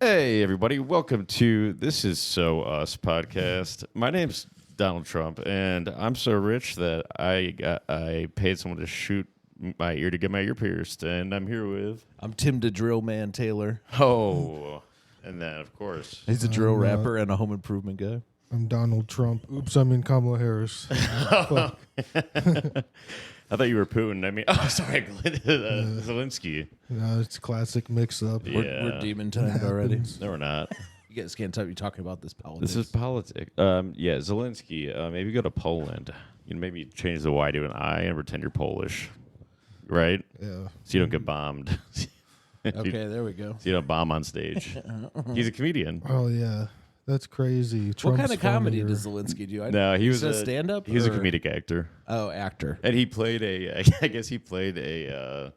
Hey, everybody. Welcome to This Is So Us podcast. My name's Donald Trump, and I'm so rich that I paid someone to shoot my ear to get my ear pierced, and I'm here with... I'm Tim the Drill Man Taylor. Oh, and then, of course... He's a drill rapper and a home improvement guy. I'm Donald Trump. Oops, I mean Kamala Harris. I thought you were Putin. I mean, oh, sorry, Zelensky. No, it's a classic mix-up. Yeah. We're demon timed already. No, we're not. You guys can't tell me talking about this politics. This is politics. Yeah, Zelensky. Maybe go to Poland. You know, maybe change the Y to an I and pretend you're Polish, right? Yeah. So you don't get bombed. Okay, there we go. So you don't bomb on stage. He's a comedian. Oh, yeah. That's crazy. What Trump's kind of comedy funnier. does Zelensky do? No, he was a stand-up? He was a or- comedic actor, Oh, actor. and he played I guess he played a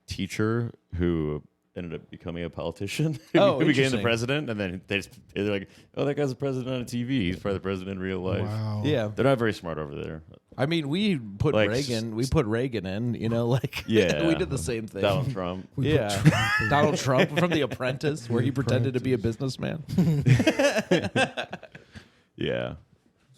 teacher who ended up becoming a politician. Oh, who became the interesting. president, and then they're like, "Oh, that guy's the president on TV. He's probably the president in real life." Wow. Yeah. They're not very smart over there. I mean, we put Like, Reagan. We put Reagan in. You know, like Yeah. we did the same thing. Donald Trump. We put Yeah, Trump in. Donald Trump from The Apprentice, where he pretended to be a businessman. Yeah.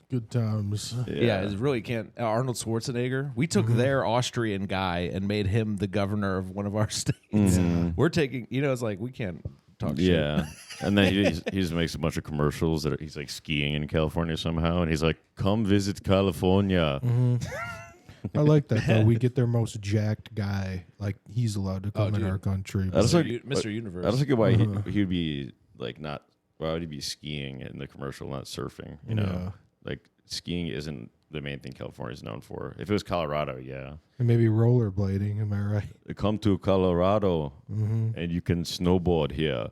Good times. Yeah, it really can't. Arnold Schwarzenegger. We took their Austrian guy and made him the governor of one of our states. We're taking, it's like we can't talk shit. Yeah, and then he just makes a bunch of commercials that he's like skiing in California somehow, and he's like, "Come visit California." I like that, though. We get their most jacked guy. Like, he's allowed to come in dude. our country. I don't Mr. Universe. I don't get why he'd be like not. Why would he be skiing in the commercial, not surfing? You know, Yeah. like skiing isn't the main thing California's known for. If it was Colorado, yeah, And maybe rollerblading, am I right? come to Colorado and you can snowboard here,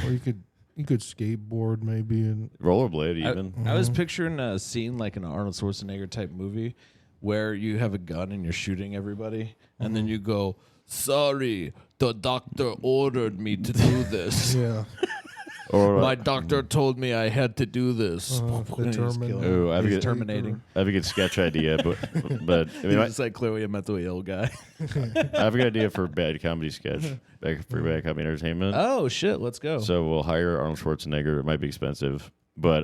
Or you could skateboard maybe. And rollerblade even. I was picturing a scene like an Arnold Schwarzenegger type movie where you have a gun and you're shooting everybody, and then you go, "Sorry, the doctor ordered me to do this. yeah. Or My doctor told me I had to do this." The And he's Terminator. killing Ooh, him. I He's forget- terminating. I have a good sketch idea, but I He's mean, just like clearly a mentally ill guy. I have a good idea for a bad comedy sketch, for bad comedy entertainment. Oh shit, let's go. So we'll hire Arnold Schwarzenegger. It might be expensive, but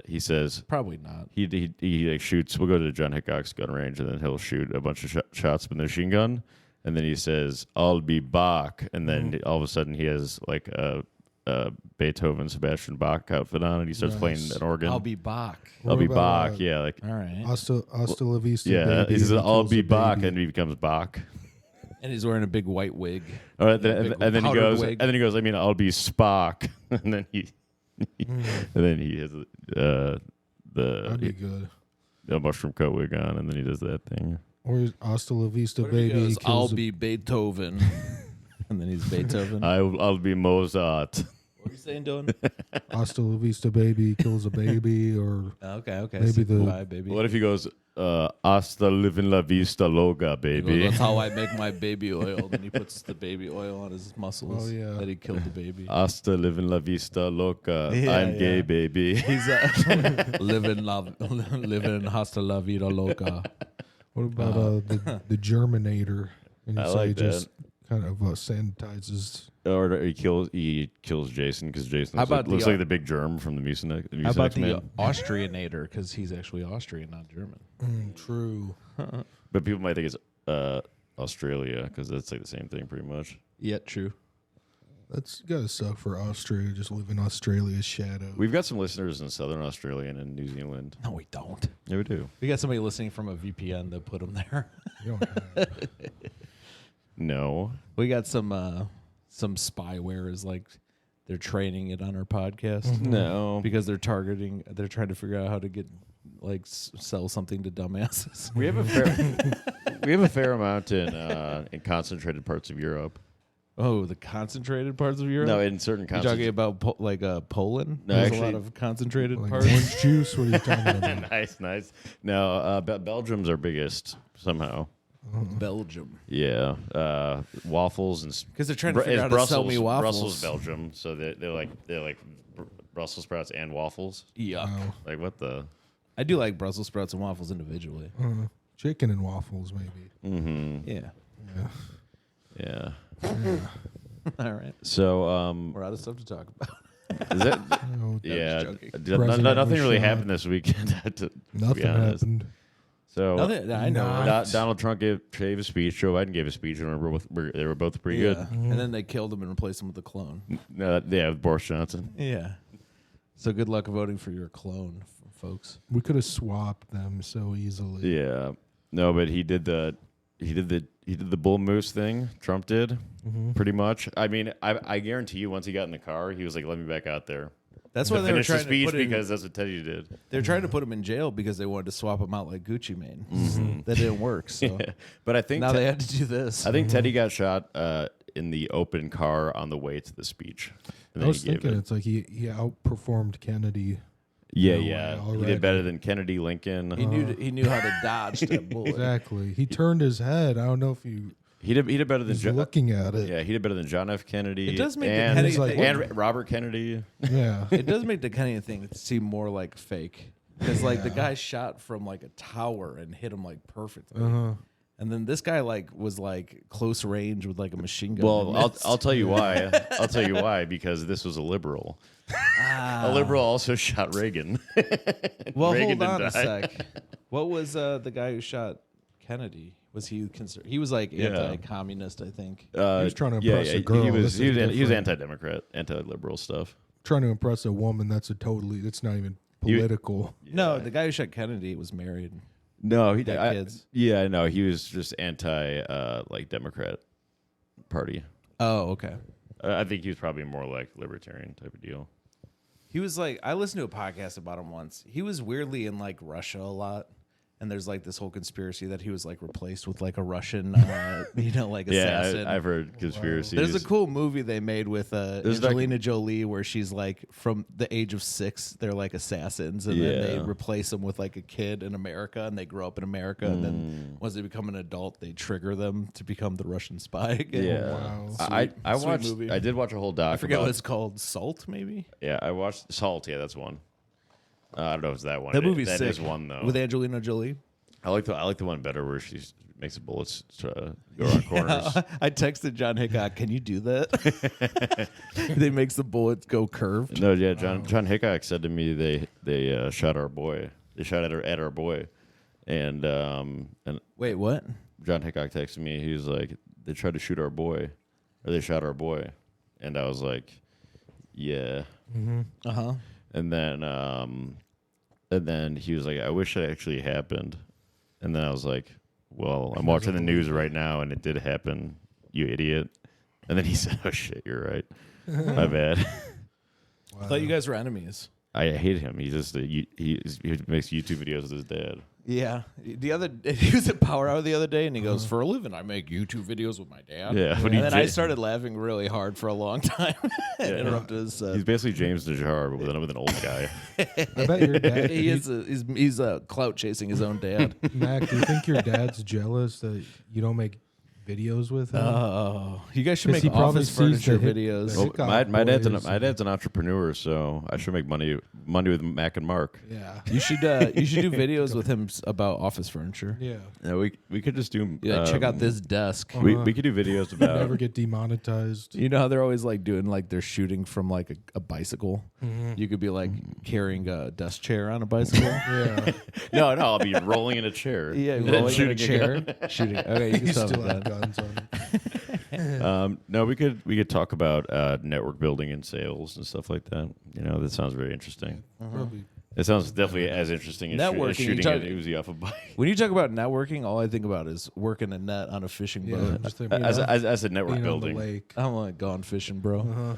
he says Probably not. he like shoots. We'll go to John Hickok's gun range, and then he'll shoot a bunch of shots with the machine gun, and then he says, "I'll be Bach," and then all of a sudden he has like a Beethoven, Sebastian Bach outfit on, and he starts playing an organ. I'll be Bach. I'll be What about, Bach. Yeah, like All right. Hasta la vista, yeah. baby. He says, and "I'll kills be a Bach," baby. and he becomes Bach. And he's wearing a big white wig. All right, Big and then he powdered goes, wig. and then he goes. I mean, I'll be Spock, and then he has That'd be good. the mushroom coat wig on, and then he does that thing. Or hasta la vista, What if he baby. goes, kills I'll a- be Beethoven. And then he's Beethoven. I'll be Mozart. What are you saying, Dylan? Hasta la vista, baby kills a baby, or Okay. Maybe Say the- goodbye, baby. What if he goes, hasta living la vista loga, He goes, baby? that's how I make my baby oil. Then he puts the baby oil on his muscles. Oh, yeah. That he killed the baby. Hasta living la vista loca. Yeah, I'm gay, yeah. baby. He's living hasta la vida loca. what about the Germinator? And you I say like he just that. kind of sanitizes. Or he kills Jason because Jason How looks, about looks the, like the big germ from the Mucinex. How about the Man. Austrianator? Because he's actually Austrian, not German. True. But people might think it's Australia because that's like the same thing pretty much. Yeah, true. That's gotta suck for Australia. Just live in Australia's shadow. We've got some listeners in Southern Australia and in New Zealand. No, we don't. Yeah, we do. We got somebody listening from a VPN that put them there. You don't have. No. We got some spyware is like they're training it on our podcast No. because they're trying to figure out how to get like sell something to dumbasses. We have a fair amount in concentrated parts of Europe. Oh, the concentrated parts of Europe? No, in certain You're talking concentrated. about Poland? No, There's a actually- lot of concentrated Like parts. orange juice. What are you talking about? Nice. No, Belgium's our biggest somehow. Belgium. Yeah, waffles and Because they're trying to figure out how to sell me waffles. Brussels, Belgium. So they're like Brussels sprouts and waffles. Yuck. Wow. Like what the? I do like Brussels sprouts and waffles individually. Chicken and waffles, maybe. Mm-hmm. Yeah. Yeah. Yeah. All right. So, We're out of stuff to talk about. is that, Oh, yeah, joking. President nothing was really shot. happened this weekend. to Nothing be honest. happened. So, Nothing, I know. Donald Trump gave a speech. Joe Biden gave a speech, and they were both pretty Yeah. good. And then they killed him and replaced him with a clone. Yeah, with Boris Johnson. Yeah. So good luck voting for your clone, folks. We could have swapped them so easily. Yeah, no, but he did the bull moose thing. Trump did pretty much. I mean, I guarantee you, once he got in the car, he was like, "Let me back out there." That's To why they were finish the trying to speech put because that's what Teddy did. they're trying to put him in jail because they wanted to swap him out like Gucci Mane. That didn't work. So Yeah. But I think now they had to do this. I think Teddy got shot in the open car on the way to the speech. And I then was he gave thinking it. it's like he outperformed Kennedy. Yeah, No way yeah. He already. did better than Kennedy, Lincoln. he knew how to dodge that bullet. Exactly. He turned his head. I don't know if He did better than he's looking at it. Yeah, he did better than John F. Kennedy. It does make the and, Kennedy thing- and Robert Kennedy. Yeah. It does make the Kennedy thing seem more like fake because like the guy shot from like a tower and hit him like perfectly. And then this guy like was like close range with like a machine gun. Well, and missed. I'll tell you why. I'll tell you why, because this was a liberal. A liberal also shot Reagan. Well, Reagan hold on didn't a die. sec. What was the guy who shot Kennedy? Was he he was like anti-communist, I think. He was trying to impress a girl. He This was is different. anti-democrat, anti-liberal stuff. Trying to impress a woman, it's not even political. No, the guy who shot Kennedy was married. No, he Had kids. Yeah, no, he was just anti like Democrat Party. Oh, okay. I think he was probably more like libertarian type of deal. He was like, I listened to a podcast about him once. He was weirdly in like Russia a lot. And there's like this whole conspiracy that he was like replaced with like a Russian, like assassin. Yeah, I've heard conspiracies. There's a cool movie they made with There's Angelina Jolie where she's like from the age of 6, they're like assassins, and then they Yeah. replace them with like a kid in America, and they grow up in America, and then once they become an adult, they trigger them to become the Russian spy again. Yeah, Wow. I Sweet watched. movie. I did watch a whole doc. I forget about, what it's called. Salt, maybe. Yeah, I watched Salt. Yeah, that's one. I don't know if it's that one. That movie's That sick. is one though. With Angelina Jolie. I like the one better where she makes the bullets go around corners. I texted John Hickok, can you do that? They makes the bullets go curved. No, yeah, John Hickok said to me they shot our boy. They shot at our boy, and Wait, what? John Hickok texted me. He was like, they tried to shoot our boy, or they shot our boy, and I was like, yeah. Uh-huh. And then he was like, I wish it actually happened. And then I was like, well, I'm watching the news right now, and it did happen, you idiot. And then he said, oh, shit, you're right. My bad. I thought you guys were enemies. I hate him. He's just he makes YouTube videos with his dad. Yeah. He was at Power Hour the other day, and he goes, for a living, I make YouTube videos with my dad. Yeah, but And he then I did- started laughing really hard for a long time. And interrupted his He's basically James Najjar, but with an old guy. I bet your dad. he's clout chasing his own dad. Mac, do you think your dad's jealous that you don't make videos with him? Oh, you guys should 'Cause make he probably office sees furniture the hit- videos. the- Well, Hickok my boys. dad's an entrepreneur, so I should make money with Mack and Mark. Yeah. You should do videos with him about office furniture. Yeah. Yeah, we could just do. Yeah, check out this desk. We could do videos about. Never get demonetized. You know how they're always like doing like they're shooting from like a bicycle. You could be like carrying a desk chair on a bicycle. Yeah. No, I'll be rolling in a chair. Yeah, and then rolling in a shooting chair. Shooting. Okay, you can You stop still with have that. guns on it. No, we could talk about network building and sales and stuff like that. You know, that sounds very interesting. Probably. It sounds definitely as interesting as, Networking, as shooting you talk- an Uzi off a bike. When you talk about networking, all I think about is working a net on a fishing Yeah. boat. Just like, As a network being on the building. lake. I'm like gone fishing, bro.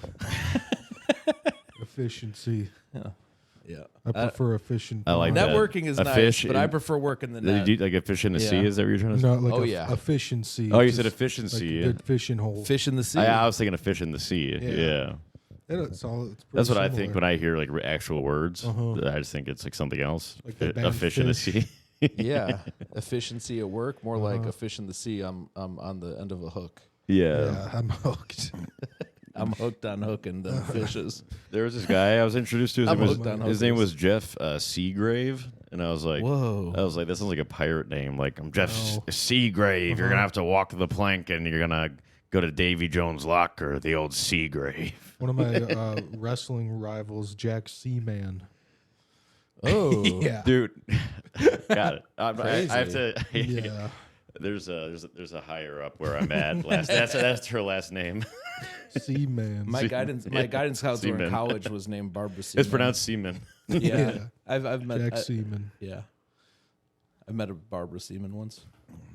Efficiency. Yeah. I prefer efficient. I like that. Networking is A nice, fish but in- I prefer working the net. Like a fish in the sea, Yeah. is that what you're trying to say? No, like Oh, yeah. efficiency. Oh, you Just said like efficiency. a good fishing hole. Fish in the sea. I was thinking of fish in the sea. Yeah. Yeah. It's That's what I pretty think similar. when I hear like actual words. Uh-huh. I just think it's like something else. Like the a band fish in the Fish. sea. Yeah. Efficiency at work, more like a fish in the sea. I'm on the end of a hook. Yeah, I'm hooked. I'm hooked on hooking the fishes. There was this guy I was introduced to. I'm hooked on His name hookers. was Jeff Seagrave, and I was like, Whoa. I was like, that sounds like a pirate name. Like, I'm Jeff Oh. Seagrave. You're gonna have to walk the plank, and you're gonna Go to Davy Jones' locker, the old sea grave. One of my wrestling rivals, Jack Seaman. Oh, Yeah. Dude, got it. I have to. Yeah. There's a higher up where I'm at. That's her last name. Seaman. my guidance counselor in Seaman. college was named Barbara Seaman. It's pronounced Seaman. Yeah, I've met Jack Seaman. Yeah, I met a Barbara Seaman once.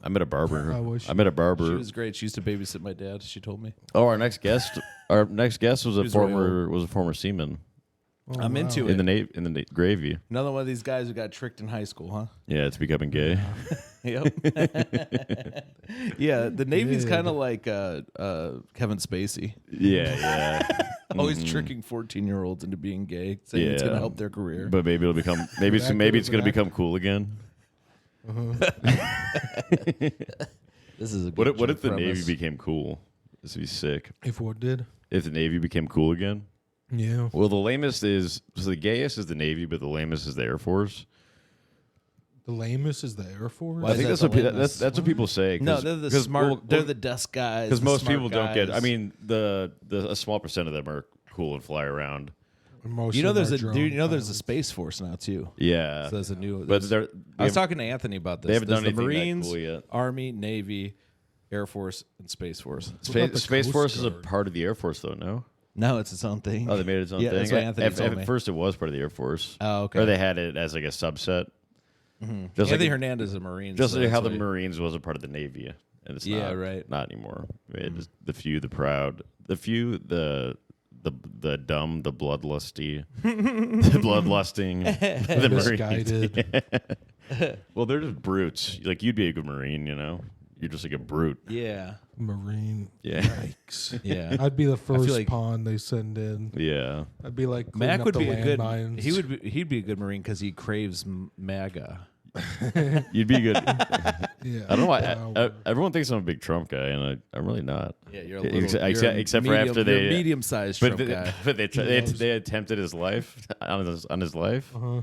I met a barber. How was she? I met a barber. She was great. She used to babysit my dad. She told me. Oh, our next guest was a was really former seaman Oh, I'm wow. into in it. the gravy. Another one of these guys who got tricked in high school, huh? Yeah, it's becoming gay. Yep. Yeah, the Navy's Good. kind of like Kevin Spacey. Yeah. Always tricking 14-year-olds into being gay, saying it's Yeah. going to help their career. But maybe it'll become maybe That it's good going of to an become cool again. This is a good What if the premise. Navy became cool? This would be sick. If what did? If the Navy became cool again. Yeah. Well, the lamest is the gayest is the Navy, but the lamest is the Air Force. The lamest is the Air Force. Why I is think that that's the what lamest? that's what people say. No, they're the smart. They're the desk guys. because the most smart people don't get. I guys. mean, a small percent of them are cool and fly around. Most you know, of them there's are a drone dude. You know, there's a pilots. Space Force now too. Yeah, So there's a new. but they're. I was talking to Anthony about this. They haven't There's done the anything that Marines, cool yet. Army, Navy, Air Force, and Space Force. What about the Space Coast Force is a Guard? part of the Air Force, though. No. No, it's its own thing. Oh, they made it its own Yeah, thing. that's what Anthony told me. At first, it was part of the Air Force. Oh, okay. Or they had it as like a subset. Just Anthony like Hernandez is a Marine. just so like how that's the why- Marines was a part of the Navy, and it's Yeah, not, right. not anymore. It is the few, the proud, the few, the dumb, the bloodlusty, the bloodlusting, the Misguided. Well, they're just brutes. Like you'd be a good Marine, you know. You're just like a brute. Yeah. Marine. Yeah. Yikes. Yeah. I'd be the first like- pawn they send in. Yeah. I'd be like cleaning Mack up would the be a good. landmines. He'd be a good Marine because he craves MAGA. You'd be good. Yeah. I don't know why. Power. Everyone thinks I'm a big Trump guy, and I'm really not. Yeah, you're Except for after they medium-sized But Trump guy. they attempted his life on his life. Uh-huh.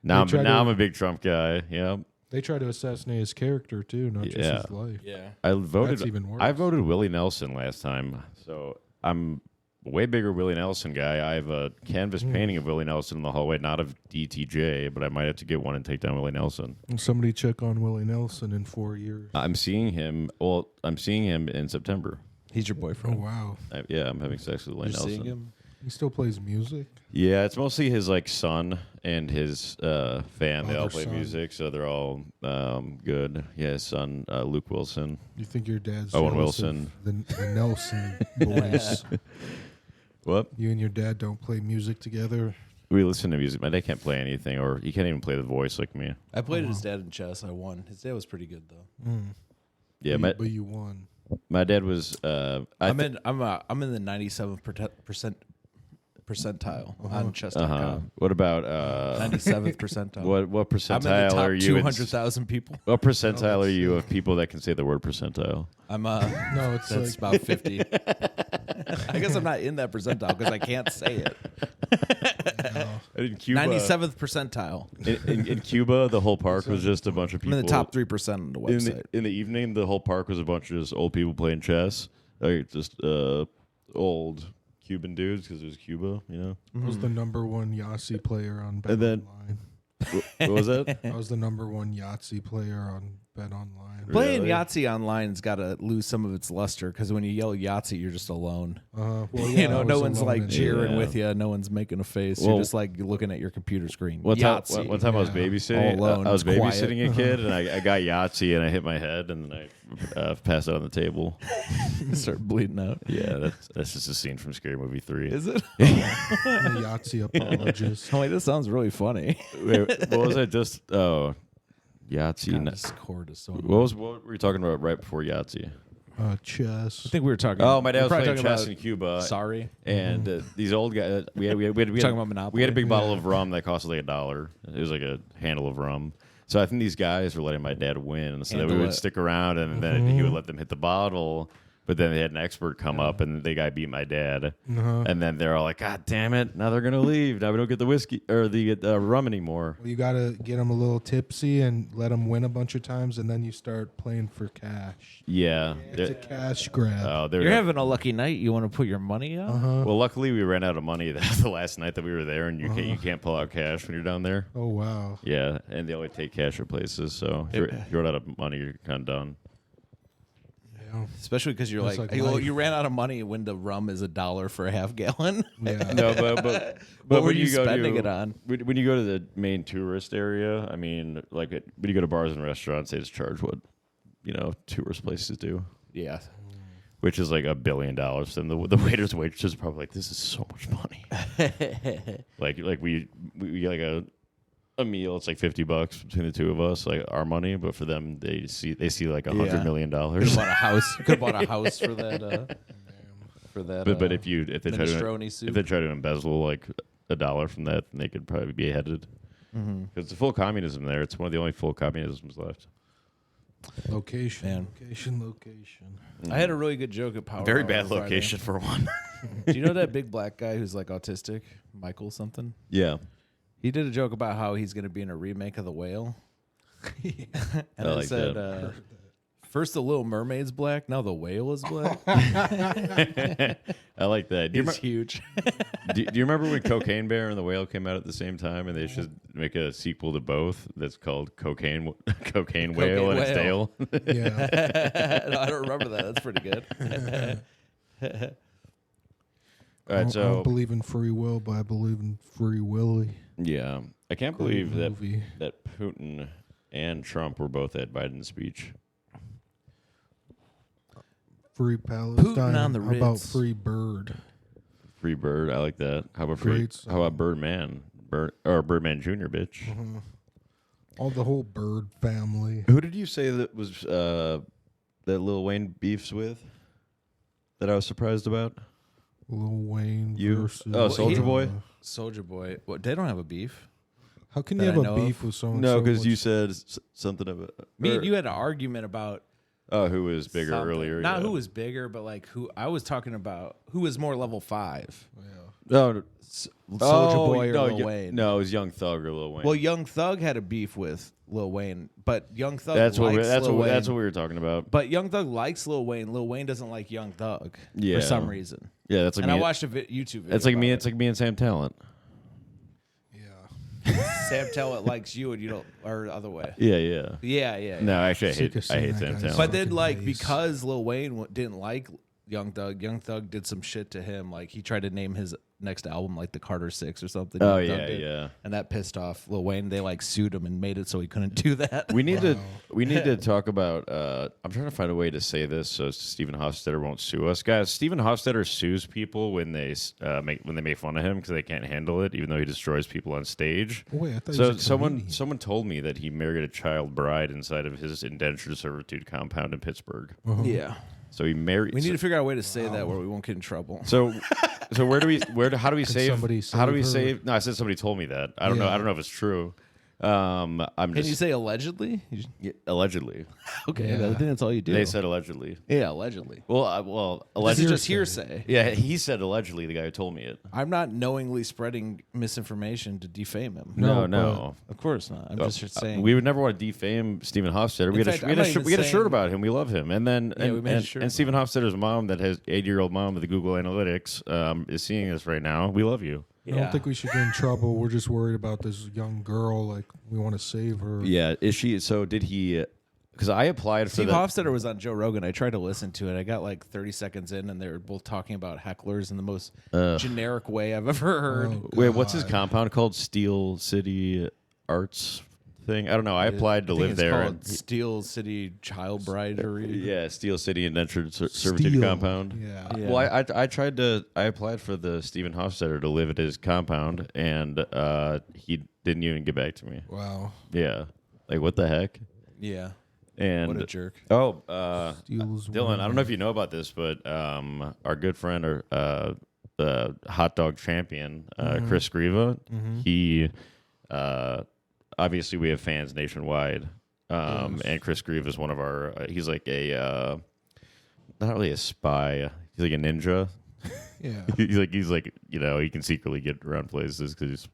Now They tried I'm to- a big Trump guy. Yeah, They try to assassinate his character too, not just Yeah. his life. Yeah. I voted. That's even worse. I voted Willie Nelson last time, so I'm a way bigger Willie Nelson guy. I have a canvas painting of Willie Nelson in the hallway, not of DTJ, but I might have to get one and take down Willie Nelson. And somebody check on Willie Nelson in 4 years. I'm seeing him. Well, I'm seeing him in September. He's your Oh boyfriend. wow. I'm having sex with Willie You're Nelson. seeing him? He still plays music. Yeah, it's mostly his like son and his fan. They all Other play son. music, so they're all good. Yeah, his son Luke Wilson. You think your dad's Owen jealous of Wilson. the Nelson boys? What? You and your dad don't play music together. We listen to music. My dad can't play anything, or he can't even play the voice like me. I played his dad in chess. I won. His dad was pretty good though. Yeah, but you won. my dad was. I'm in the 97% percentile on chess.com. What about 97th percentile. what I'm in the percentile top are you? 200,000 people. What percentile are you of people that can say the word percentile? I'm No, it's that's like about 50. I guess I'm not in that percentile because I can't say it. In Cuba, 97th percentile. in Cuba, the whole park was just a bunch of I'm people. in the top 3% on the website. In the evening, the whole park was a bunch of just old people playing chess. Like just old Cuban dudes because it was Cuba, you know. I was the number one Yahtzee player on Bet And then- Online. What was that? I was the number one Yahtzee player on Bet Online. Playing Really? Yahtzee online's got to lose some of its luster because when you yell Yahtzee, you're just alone. Well, yeah, You know, I no was one's alone like in- cheering Yeah. with you. No one's making a face. Well- You're just like looking at your computer screen. One time, Yahtzee. one time I was Yeah. babysitting. All alone, I was it's quiet. babysitting a kid, and I got Yahtzee, and I hit my head, and then I passed out on the table. Start bleeding out. Yeah, that's just a scene from Scary Movie 3. Is it? I'm a Yahtzee apologist. Oh, wait, this sounds really funny. Wait, what was I just? Oh, Yahtzee. God, this cord is so. What were we talking about right before Yahtzee? Chess. I think we were talking. Oh, my dad was we're playing probably chess talking in Cuba. about Sorry. And these old guys, we had Talking about Monopoly? We had a big bottle of rum that cost like $1. It was like a handle of rum. So I think these guys were letting my dad win, so that we Handle would it. stick around, and then he would let them hit the bottle. But then they had an expert come up, and the guy beat my dad. And then they're all like, God damn it, now they're going to leave. Now we don't get the whiskey or the rum anymore. Well, you got to get them a little tipsy and let them win a bunch of times, and then you start playing for cash. Yeah. It's a cash grab. You're having a lucky night. You want to put your money on? Well, luckily we ran out of money the last night that we were there, and you can't pull out cash when you're down there. Oh, wow. Yeah, and they only take cash at places, so if you run out of money, you're kind of done. Yeah. Especially because you're It's like, like well, life. you ran out of money when the rum is $1 for a half gallon. Yeah. No, but What were when you go spending to, it on? When you go to the main tourist area, I mean, like when you go to bars and restaurants, they just charge what tourist places do. Yeah. Which is like $1 billion. And the waiters and waitresses are probably like, this is so much money. like we like a meal, it's like $50 between the two of us, like our money, but for them they see like $100 million. Could have bought a house. Could have bought a house for that. But if they try minestrone soup. if they try to embezzle like $1 from that, then they could probably be beheaded. Because it's full communism there. It's one of the only full communisms left. Location. Man. Location. I had a really good joke at Power. Very Hour bad on Friday. location for one. Do you know that big black guy who's like autistic, Michael something? Yeah. He did a joke about how he's going to be in a remake of The Whale. And I like said, that. first the Little Mermaid's black, now the whale is black. I like that. It's huge. Do you remember when Cocaine Bear and the Whale came out at the same time, and they should make a sequel to both that's called Cocaine Whale and its Whale. tail? Yeah. No, I don't remember that. That's pretty good. All I right, don't believe in free will, but I believe in Free Willy. yeah, I can't Great believe that movie. Putin and Trump were both at Biden's speech. Free Palestine. on the How about Ritz. Free Bird? Free Bird, I like that. How about Great song. How about Birdman? Birdman Jr. Bitch. All the whole Bird family. Who did you say that was that Lil Wayne beefs with? That I was surprised about. Lil Wayne You? versus Soulja Boy? Soldier Boy. What? They don't have a beef. How can that you I have know a beef of. with someone? No, so because you much- said something about Me and you had an argument about who was bigger something. earlier. Not yeah. who was bigger, but like who I was talking about. Who was more level 5? Oh, Soldier Boy or no, Lil Wayne? No, it was Young Thug or Lil Wayne. Well, Young Thug had a beef with Lil Wayne, but Young Thug that's what likes Lil Wayne. that's what we were talking about. But Young Thug likes Lil Wayne. Lil Wayne doesn't like Young Thug Yeah. for some reason. Yeah, that's like And me. I watched a YouTube video. It's like me. about It's like me and Sam Talent. Yeah. Sam Talent likes you and you don't, or the other way. Yeah, yeah. Yeah. No, actually, Sick of I seeing hate that Sam guy's Talent. But then, fucking like, face. because Lil Wayne didn't like Young Thug did some shit to him. Like, he tried to name his next album like the Carter 6 or something. Oh, Young Thug yeah, did. yeah. And that pissed off Lil Wayne. They like sued him and made it so he couldn't do that. We need to talk about. I'm trying to find a way to say this so Stephen Hofstetter won't sue us, guys. Stephen Hofstetter sues people when they make fun of him because they can't handle it, even though he destroys people on stage. Wait, I thought he So was a comedian. someone told me that he married a child bride inside of his indentured servitude compound in Pittsburgh. Yeah. So he married. We need to figure out a way to say that where we won't get in trouble. So how do we save? somebody How do we save her? save? No, I said somebody told me that. I don't know. Yeah. I don't know if it's true. I'm Can just you say allegedly? Yeah, allegedly. Okay, Yeah. I think that's all you do. They said allegedly. yeah, allegedly. Well, This allegedly. is just hearsay. Yeah, he said allegedly. The guy who told me it. I'm not knowingly spreading misinformation to defame him. No. Of course not. I'm just saying. We would never want to defame Stephen Hofstetter. We In had fact, a I'm not even shirt saying- about him. We love him. And then Yeah, we made a shirt and Stephen Hofstetter's mom, that has 80-year-old mom with the Google Analytics, is seeing us right now. We love you. I don't think we should get in trouble. We're just worried about this young girl. Like, we want to save her. Yeah, is she? So did he? Because I applied for Steve the. Hofstetter was on Joe Rogan. I tried to listen to it. I got like 30 seconds in, and they were both talking about hecklers in the most generic way I've ever heard. Oh, Wait, what's his God. compound called? Steel City Arts thing? I don't know. I applied to I think live it's there. called Steel City Child Bridery. Yeah, Steel City Indentured Servitude Steel. Compound. Yeah. Yeah. Well, I applied for the Stephen Hofstetter to live at his compound, and he didn't even get back to me. Wow. Yeah, like what the heck? Yeah. And What a jerk. Oh, Steel's Dylan, I don't know if you know about this, but our good friend, the hot dog champion, Chris Grieva, he obviously we have fans nationwide, and Chris Grieva is one of our. He's like a not really a spy. He's like a ninja. Yeah. he's like he can secretly get around places because he's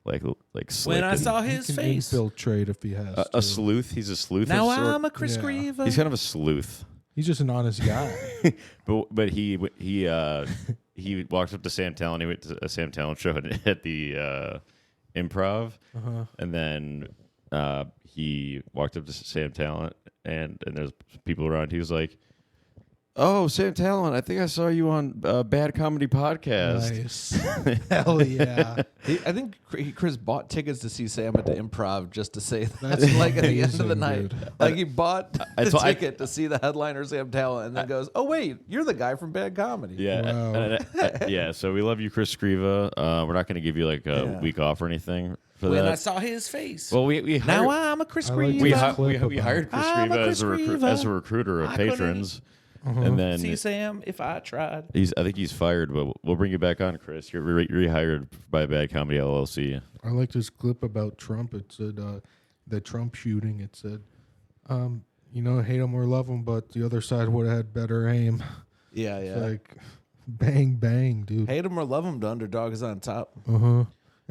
like slick. When I and- saw He his can face. infiltrate if he has a to. sleuth. He's a sleuth. Now of sort. I'm a Chris Yeah. Griever. He's kind of a sleuth. He's just an honest guy. But he walked up to Sam Talent. He went to a Sam Talent show at the Improv, and then he walked up to Sam Talent, and there's people around. He was like, "Oh, Sam Talent, I think I saw you on Bad Comedy Podcast." Nice. Hell yeah. I think Chris bought tickets to see Sam at the Improv just to say that. That's Like at the end of the amazing, night, dude. like he bought I the told- I- ticket to see the headliner Sam Talent, and then goes, "Oh wait, you're the guy from Bad Comedy." Yeah, Wow. yeah. So we love you, Chris Scriva. We're not going to give you like a Yeah. week off or anything for When that. I saw his face. Well, we Now hired, I'm a Chris I like Griever. we, this hi- clip we about- hired Chris I'm a Scriva Chris Scriva. as a recruiter of I couldn't patrons, Uh-huh. and then See Sam if I tried. I think he's fired, but we'll bring you back on, Chris. You're rehired by Bad Comedy LLC. I like this clip about Trump. It said the Trump shooting. It said, hate him or love him, but the other side would have had better aim. Yeah, It's yeah. like, bang, bang, dude. Hate him or love him, the underdog is on top.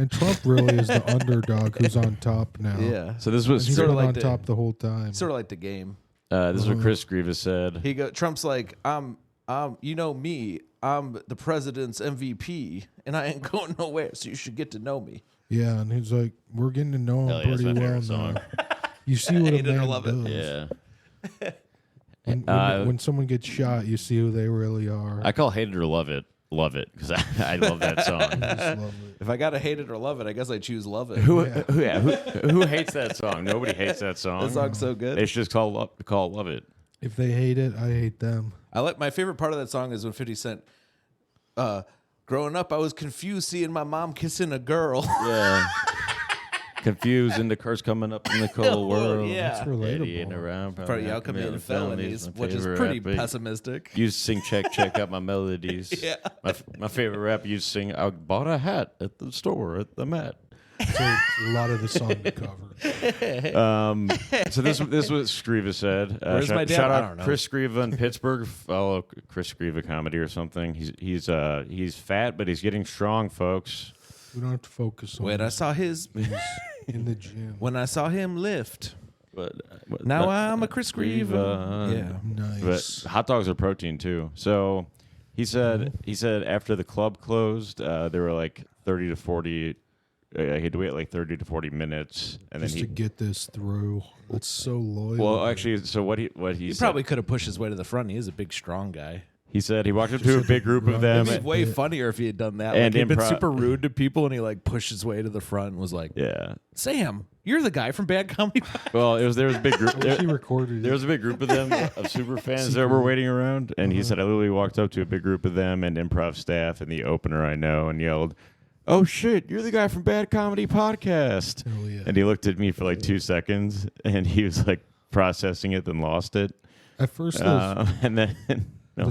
And Trump really is the underdog who's on top now. Yeah. So this was He's Sorta been like on the- top the whole time. Sort of like the game. this is what Chris Scriva said. Trump's like, you know me, I'm the president's MVP, and I ain't going nowhere, so you should get to know me. Yeah, and he's like, we're getting to know him Hell yeah, that's pretty my well favorite now. song. You see what a hate it or man love it. does. Yeah, When someone gets shot, you see who they really are. I call Hate It or Love It because I love that song. I just love it. If I gotta hate it or love it, I guess I choose love it. who hates that song? Nobody hates that song. That song's so good. They should just call Love It. If they hate it, I hate them. I like my favorite part of that song is when 50 Cent. Growing up, I was confused seeing my mom kissing a girl. Yeah. Confused and the curse coming up in the cold world. Yeah. That's Eddieing relatable. around, For y'all committing felonies, my which is favorite pretty rapper. pessimistic. You sing check out my melodies. Yeah. My favorite rap you sing. I bought a hat at the store at the Met. So a lot of the song to cover. So this was Scriva said. Where's my dad? Shout I out don't know. Chris Scriva in Pittsburgh. Follow Chris Scriva comedy or something. He's fat, but he's getting strong, folks. We don't have to focus on When I this. saw his, He's in the gym. when I saw him lift. But Now I'm a Chris Griever. Yeah. Nice. But hot dogs are protein too. So he said after the club closed, there were like 30 to 40. He had to wait like 30 to 40 minutes, and Just then to get this through. That's so loyal. Well, actually, so what he He said, probably could have pushed his way to the front. He is a big, strong guy. he said he walked up Just to a like big group of run. them. It'd be way funnier if he had done that. And Like, he'd been improv- super rude to people, and he like pushed his way to the front and was like, Yeah. "Sam, you're the guy from Bad Comedy." Well, there was a big group. I wish he recorded There it. was a big group of them of super fans that were waiting around, and he said I literally walked up to a big group of them and improv staff and the opener I know and yelled, "Oh shit, you're the guy from Bad Comedy Podcast!" Hell yeah. And he looked at me for like 2 seconds, and he was like processing it, then lost it, At first, the and then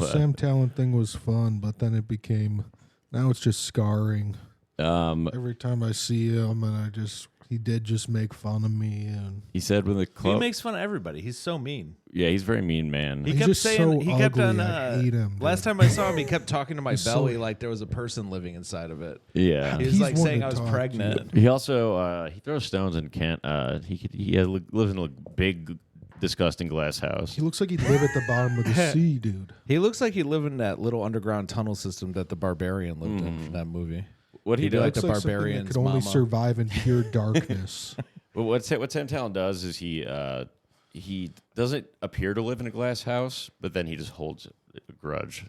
Sam Talent thing was fun, but then it became, now it's just scarring. Every time I see him, and he did just make fun of me, and he said when the He club, makes fun of everybody. He's so mean. yeah, he's a very mean man. He He's kept just saying so he kept ugly. on. I hate him, dude. Last time I saw him, he kept talking to my He's so- belly like there was a person living inside of it. Yeah. He was He's like one saying to I was talk to. pregnant. He also he throws stones and can't. He lives in a big, disgusting glass house. he looks like he'd live at the bottom of the sea, dude. He looks like he lived in that little underground tunnel system that the Barbarian lived in that movie. What He he did does, like the Looks something that Barbarian's could only mama. survive in pure darkness. well, what Sam Talent does is he doesn't appear to live in a glass house, but then he just holds a grudge.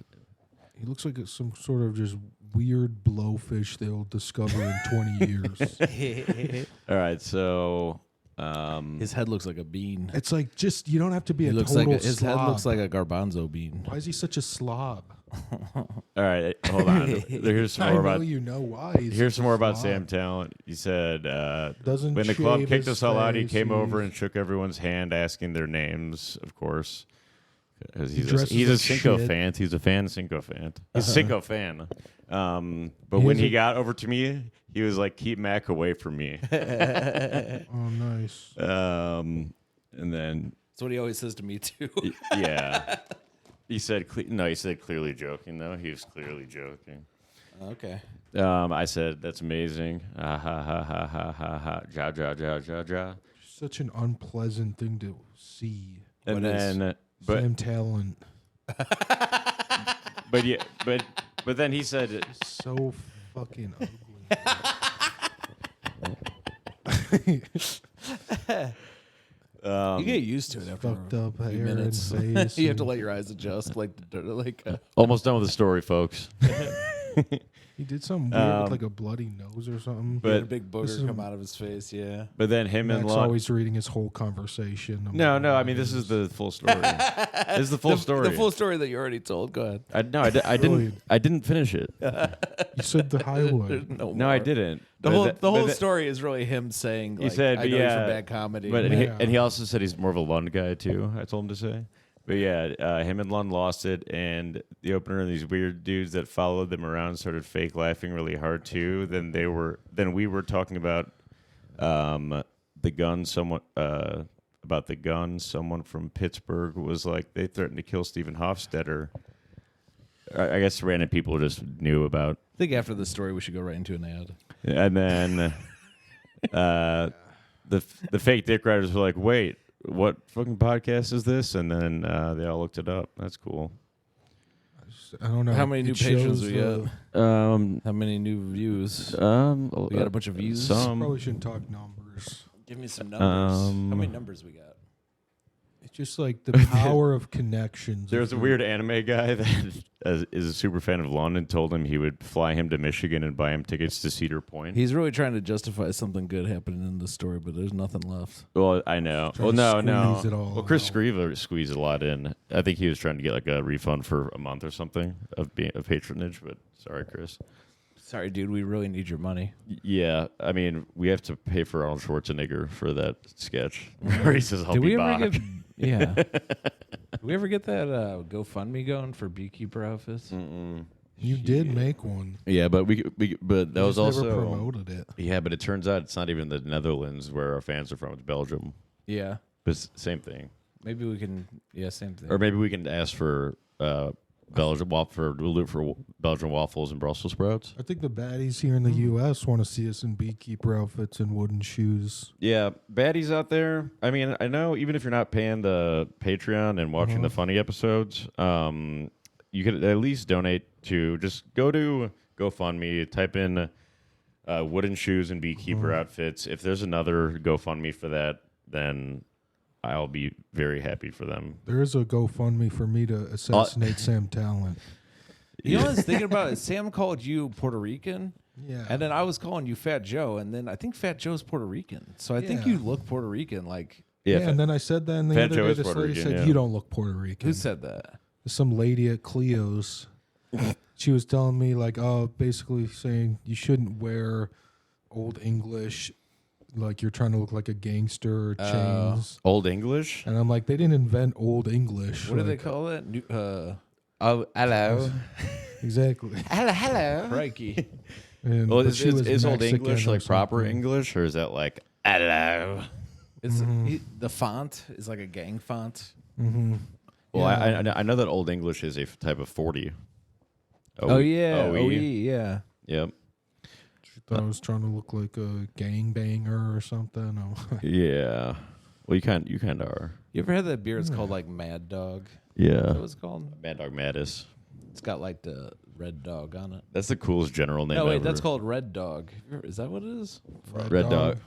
He looks like some sort of just weird blowfish they'll discover in 20 years. All right, so His head looks like a bean. It's like, just, you don't have to be He a looks total like his head slob. looks like a garbanzo bean. Why is he such a slob? all right, hold on. Here's some I more know about. you know why. He's Here's such some a more about slob. Sam Talent. He said Doesn't when the club shave kicked his us all out, he face, came over he's- and shook everyone's hand, asking their names, of course. 'Cause He he's dresses a like Cinco shit. fan. He's a fan of Cinco fan. He's a Cinco fan. But He when has he a- got over to me, he was like, "Keep Mack away from me." Oh, nice. And then That's what he always says to me too. yeah. He said he said clearly joking though. He was clearly joking. Okay. I said that's amazing. Ha ha ha ha ha ha ha. Ja ja ja ja ja. Such an unpleasant thing to see. And then, Sam Talent. but then he said So fucking ugly. You get used to it after Fucked up a few hair and minutes. face. You have to let your eyes adjust, almost done with the story, folks. He did something weird with like a bloody nose or something. But a big booger come out of his face. Yeah. But then him Mack's and Lon. always reading his whole conversation. No. I mean, this is the full story. This is the full story. The full story that you already told. Go ahead. I didn't finish it. You said the highlight. No, I didn't. The whole story is really him saying, he said, I know he's from bad comedy. But and he also said he's more of a Lund guy too. I told him to say. But yeah, him and Lund lost it, and the opener and these weird dudes that followed them around started fake laughing really hard too. Then we were talking about the gun. About the gun. Someone from Pittsburgh was like they threatened to kill Stephen Hofstetter. I guess random people just knew about. I think after the story, we should go right into an ad. And then the fake dick riders were like, wait. What fucking podcast is this? And then they all looked it up. That's cool. I don't know. How many new patrons we got? How many new views? We got a bunch of views. Probably shouldn't talk numbers. Give me some numbers. How many numbers we got? It's just like the power of connections. There's a weird anime guy that is a super fan of London. Told him he would fly him to Michigan and buy him tickets to Cedar Point. He's really trying to justify something good happening in the story, but there's nothing left. Well, I know. Well, no. Well, Chris Screever squeezed a lot in. I think he was trying to get like a refund for a month or something of patronage. But sorry, Chris. Sorry, dude. We really need your money. Yeah, I mean, we have to pay for Arnold Schwarzenegger for that sketch where he says, "I'll be Bach." Yeah. Did we ever get that GoFundMe going for beekeeper outfits? Mm-mm. You did make one. Yeah, but but that was also never promoted it. Yeah, but it turns out it's not even the Netherlands where our fans are from. It's Belgium. Yeah. But same thing. Maybe we can. Yeah, same thing. Or maybe we can ask for Belgian Belgian waffles and Brussels sprouts. I think the baddies here in the U.S. want to see us in beekeeper outfits and wooden shoes. Yeah, baddies out there. I mean, I know even if you're not paying the Patreon and watching the funny episodes, you could at least donate to. Just go to GoFundMe, type in wooden shoes and beekeeper outfits. If there's another GoFundMe for that, then I'll be very happy for them. There is a GoFundMe for me to assassinate Sam Talent. You know what I was thinking about? Is Sam called you Puerto Rican? Yeah. And then I was calling you Fat Joe, and then I think Fat Joe's Puerto Rican. So I think you look Puerto Rican. Like Yeah, and then I said that, and the Fat other Joe day is this Puerto lady Rican, said, yeah. you don't look Puerto Rican. Who said that? Some lady at Cleo's. She was telling me, like, basically saying you shouldn't wear Old English, like you're trying to look like a gangster or chains. Old English? And I'm like, they didn't invent Old English. What do they call it? Oh, hello. Exactly. Hello. Crikey. And, Well, but she was is Old Mexican English or like proper something. English, or is that like hello? It's the font is like a gang font. Mm-hmm. Well, Yeah. I know that Old English is a type of 40. Oh yeah. OE. Yeah. Yep. She thought I was trying to look like a gangbanger or something. Yeah. Well, you kind of are. You ever had that beer? It's called like Mad Dog. Yeah. Is that what it's called? Mad Dog Mattis. It's got like the red dog on it. That's the coolest general name No, wait, ever. that's called Red Dog. Is that what it is? Red Dog.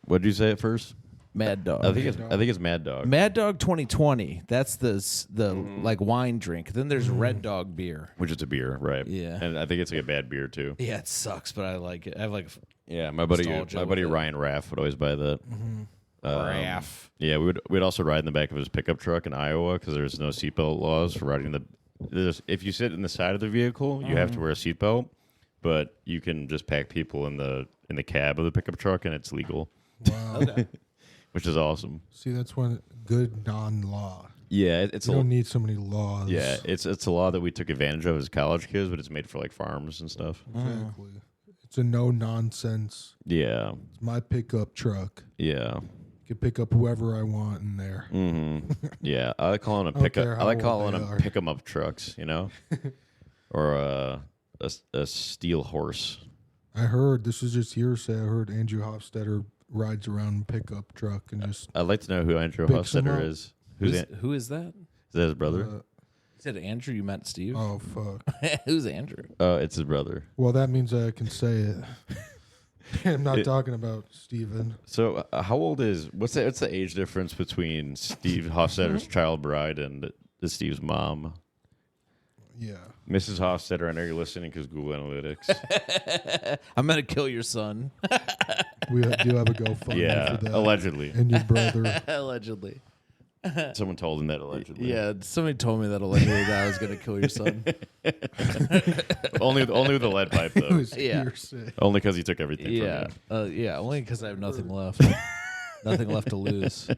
What did you say at first? Mad Dog. I think it's Mad Dog. Mad Dog 2020. That's the like wine drink. Then there's Red Dog beer. Which is a beer, right? Yeah. And I think it's like a bad beer too. Yeah, it sucks, but I like it. I have like Yeah, my buddy nostalgia with it. Ryan Raff would always buy that. Raff. Yeah, we'd also ride in the back of his pickup truck in Iowa because there's no seatbelt laws for riding if you sit in the side of the vehicle, you have to wear a seatbelt, but you can just pack people in the cab of the pickup truck and it's legal, Wow. Okay. which is awesome. See, that's one good non-law. Yeah, it's You don't need so many laws. yeah, it's a law that we took advantage of as college kids, but it's made for like farms and stuff. Exactly. It's a no-nonsense. Yeah, It's my pickup truck. yeah. Could pick up whoever I want in there. Mm-hmm. Yeah, I like calling them I don't care I like how calling old them they are. pick 'em up trucks, you know, or a steel horse. I heard, this is just hearsay, I heard Andrew Hofstetter rides around in a pickup truck and just I'd like to know who Andrew Picks 'em Hofstetter up. is. Who is that? Is that his brother? You said Andrew. You meant Steve. oh fuck. Who's Andrew? It's his brother. Well, that means I can say it. I'm not talking about Steven. So, how old is what's the age difference between Steve Hofstetter's child bride and Steve's mom? Yeah. Mrs. Hofstetter, I know you're listening because Google Analytics. I'm gonna kill your son. We do have a GoFundMe Yeah, for that. allegedly. And your brother. Allegedly. Someone told him that allegedly. Yeah, somebody told me that allegedly that I was gonna kill your son. only with the lead pipe It though. was Yeah. hearsay. Only because he took everything Yeah, from you. yeah. Only because I have nothing left. Nothing left to lose.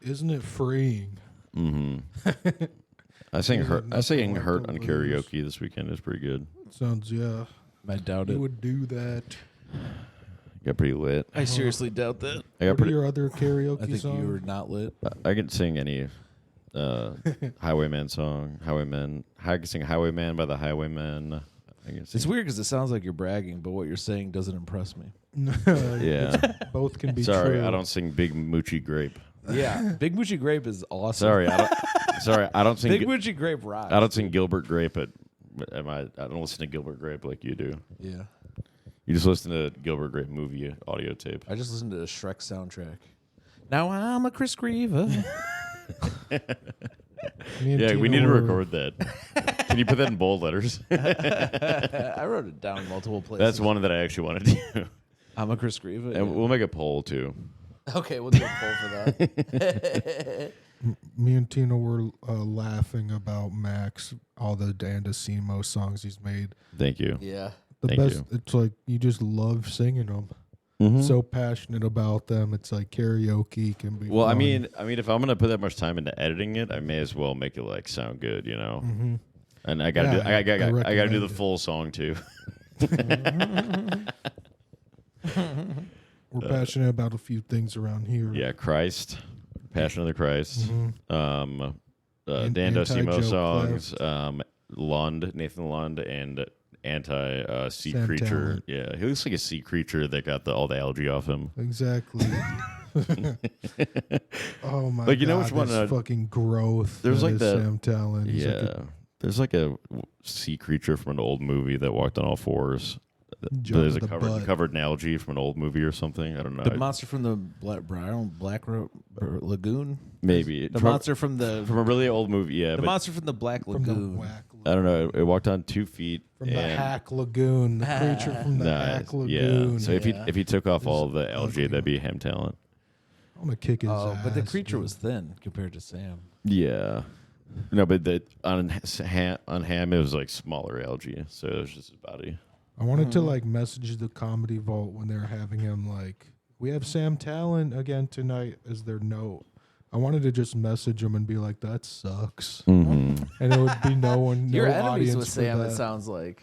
Isn't it freeing? Mm-hmm. I sang Yeah, hurt. I sang nothing hurt left on to karaoke this weekend. It was pretty good. Sounds, yeah. I doubt You it. would do that. Got pretty lit. I seriously doubt that. I got What are pretty. your other karaoke I think songs? you were not lit. I can sing any Highwayman song. Highwayman. I can sing Highwayman by the Highwaymen. I can sing. It's weird because it sounds like you're bragging, but what you're saying doesn't impress me. Yeah. Both can be Sorry, true. I don't sing Big Moochie Grape. Yeah, Big Moochie Grape is awesome. Sorry, I don't. Sorry, I don't sing. Big Moochie Grape rocks. I don't sing Gilbert Grape. I don't listen to Gilbert Grape like you do. Yeah, You just listen to Gilbert Grape movie audio tape. I just listened to the Shrek soundtrack. Now I'm a Chris Griever. Me and Yeah, we Tina need to were- record that. Can you put that in bold letters? I wrote it down in multiple places. That's one that I actually want to do. I'm a Chris Griever. And we'll make a poll too. Okay, we'll do a poll for that. Me and Tina were laughing about Max, all the Dandasimo songs he's made. Thank you. Yeah. The Thank best. you. It's like you just love singing them. Mhm. So passionate about them. It's like karaoke can be. Well, I fun. mean, if I'm gonna put that much time into editing it, I may as well make it like sound good, you know. Mhm. And I gotta Yeah, do, I gotta do recommend the it. full song too. We're passionate about a few things around here. Yeah, Christ, Passion of the Christ, Mhm. Dan Anti-Joe Docimo songs, Nathan Lund, and Sea Sam Creature. Talent. Yeah, he looks like a sea creature that got all the algae off him. Exactly. Oh my Like, you know God, which one, this fucking growth. there's that like is that- Sam Talent. He's Yeah, like a there's like a sea creature from an old movie that walked on all fours. jump There's a with the butt. covered in algae from an old movie or something. I don't know. The monster from the Black Lagoon. Maybe The from, monster from the from a really old movie. Yeah, the but monster from the Black From the Lagoon. whack I don't know. It walked on 2 feet. From the and Hack Lagoon, the creature from the Nah, Hack Lagoon. yeah. So if he took off all the algae, ugly. that'd be Ham Talent. I'm gonna kick his Oh, but the ass, creature dude. was thin compared to Sam. Yeah. No, but on Ham it was like smaller algae, so it was just his body. I wanted to like message the Comedy Vault when they're having him like, we have Sam Talent again tonight as their note. I wanted to just message him and be like, that sucks, Mm-hmm. and it would be no one, no You're enemies audience with for Sam. that. It sounds like.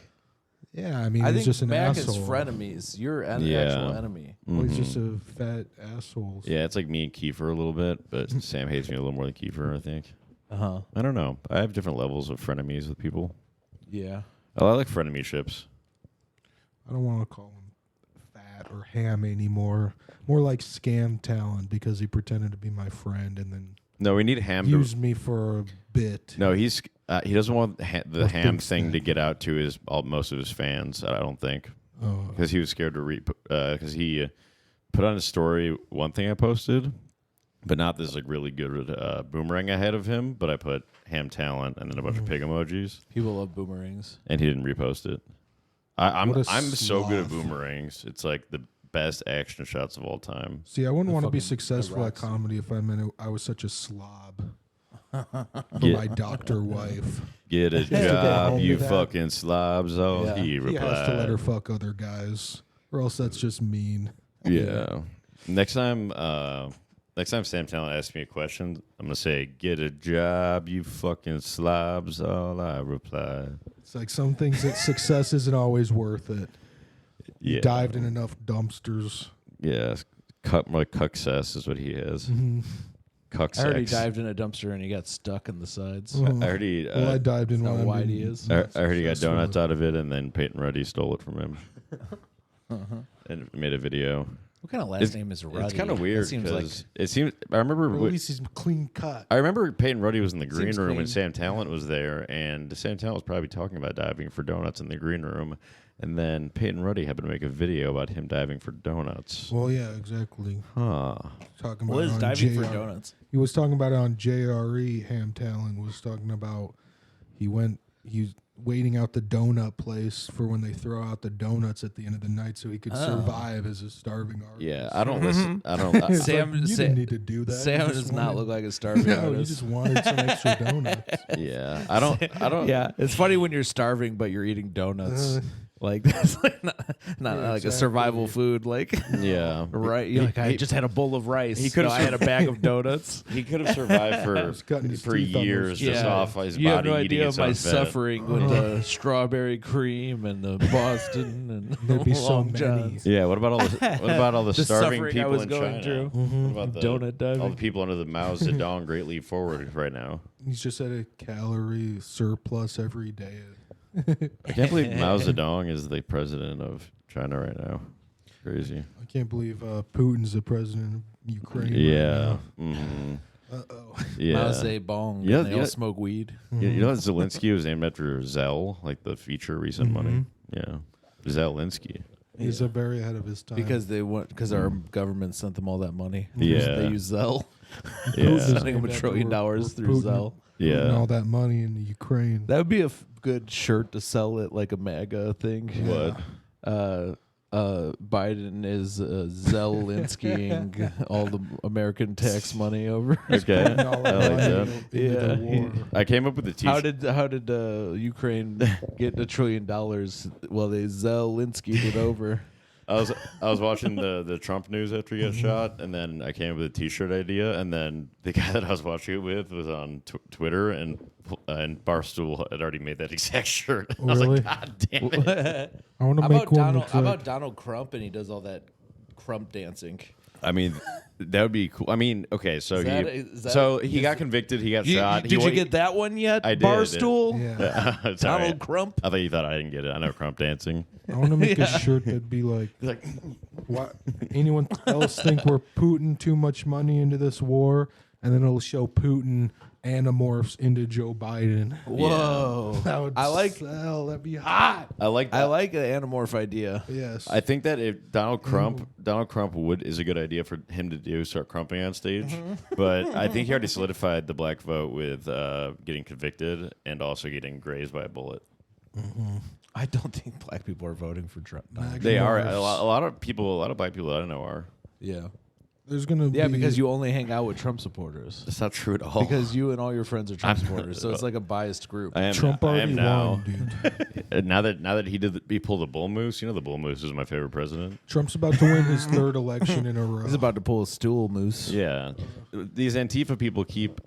Yeah, I mean, I he's think just an Mack asshole. is frenemies. You're an Yeah. actual enemy. Well, he's just a fat asshole. Yeah, it's like me and Kiefer a little bit, but Sam hates me a little more than Kiefer, I think. Uh huh. I don't know. I have different levels of frenemies with people. Yeah. I like frenemyships. I don't want to call him fat or ham anymore. More like Scam Talent because he pretended to be my friend and then No, we need Ham to. used me for a bit. No, he doesn't want the Or Ham thinks thing that. to get out to most of his fans. I don't think. Oh, Because he was scared to read, because he put on his story one thing I posted, but not this like really good boomerang ahead of him. But I put Ham Talent and then a bunch of pig emojis, People love boomerangs. and he didn't repost it. I'm What a so good at sloth. boomerangs. It's like the best action shots of all time. see, I wouldn't want to be fucking- successful the at rocks. comedy if I was such a slob for Yeah. my doctor wife. Get a Has to go job, home you to that. fucking slobs. Oh, Yeah. he He replied. has to let her fuck other guys, or else that's just mean. Yeah. Next time Sam Talent asks me a question, I'm gonna say, "Get a job, you fucking slobs." All I reply. It's like some things that success isn't always worth it. Yeah. Dived in enough dumpsters. Yeah. cuckcess is what he has. Cuck I already sex. dived in a dumpster and he got stuck in the sides. Oh. I heard he. Well, I dived in how one. wide he is. I heard he got donuts out of it, and then Peyton Ruddy stole it from him, and made a video. What kind of last name is Ruddy? It's kind of weird. It seems like it seems. I remember. Or at least he's clean cut. I remember Peyton Ruddy was in the green Seems room clean. and Sam Talent was there, and Sam Talent was probably talking about diving for donuts in the green room, and then Peyton Ruddy happened to make a video about him diving for donuts. Well, yeah, exactly. Huh. Talking about what it is on diving for JR donuts? He was talking about it on JRE. Ham Talon was talking about he's waiting out the donut place for when they throw out the donuts at the end of the night so he could survive as a starving artist. Yeah, I don't listen. I don't. It's Sam- like, you Sam- didn't need to do that. Sam You just does not wanted- look like a starving No, you artist. just wanted some extra donuts. Yeah, I don't. Yeah, it's funny when you're starving but you're eating donuts. Like that's like not Yeah, like a exactly. survival food. Like Yeah, right, you're like I just had a bowl of rice. he could've no, I had a bag of donuts. he could have survived cutting his for teeth on those years just Yeah. off his You body have no eating idea its of my own fat. suffering with the strawberry cream and the Boston and There'd be so Long many. Johns. Yeah, what about all the The starving suffering I people was in going China? through. What about Donut diving. all the people under the Mao Zedong greatly forward right now? He's just at a calorie surplus every day. I can't believe Mao Zedong is the president of China right now. Crazy. I can't believe Putin's the president of Ukraine. Yeah. Mm-hmm. Uh-oh. Yeah. Mao Zedong. Yeah, And they yeah. all smoke weed. You know that Zelensky was named after Zell, like the feature recent money. Mm-hmm. Yeah. Zelensky. He's very ahead of his time. Because our government sent them all that money. Yeah. They use Zell. Yeah. Sending them $1 Named trillion after we're through Putin. Zell. Putting Yeah. all that money into Ukraine. That would be a good shirt to sell at like a MAGA thing. What? Biden is Zelenskying all the American tax money over. Okay. Putting all I that like money that. into Yeah. the war. I came up with a t-shirt. How did Ukraine get $1 trillion? Well, they Zelensky'd it over. I was watching the Trump news after he got shot, and then I came up with a T-shirt idea, and then the guy that I was watching it with was on Twitter, and Barstool had already made that exact shirt. I was Really? like, God damn it! I want to How make about one. Donald? Look How like, about Donald Crump and he does all that Crump dancing? I mean, that would be cool. I mean, okay, so Is that- he got convicted, he got shot. Did you get that one yet? I did. Barstool. yeah. Sorry. Donald Crump. I thought you thought I didn't get it. I know Crump dancing. I want to make a shirt that'd be like, Like, what? Anyone else think we're Putin too much money into this war? And then it'll show Putin anamorphs into Joe Biden. Whoa. That would I like- sell. That'd be hot. I like that. I like the anamorph idea. Yes. I think that if Donald Crump is a good idea for him to do, start crumping on stage. But I think he already solidified the black vote with getting convicted and also getting grazed by a bullet. I don't think black people are voting for Trump. Mac They are Morris. a lot of black people that I don't know are. Yeah. There's gonna Yeah, be because you only hang out with Trump supporters. That's not true at all. Because you and all your friends are Trump supporters, so it's like a biased group. I am. Trump I already am now. won, dude. Now that he pulled the bull moose. You know the bull moose is my favorite president. Trump's about to win his third election in a row. He's about to pull a stool, Moose. Yeah, these Antifa people keep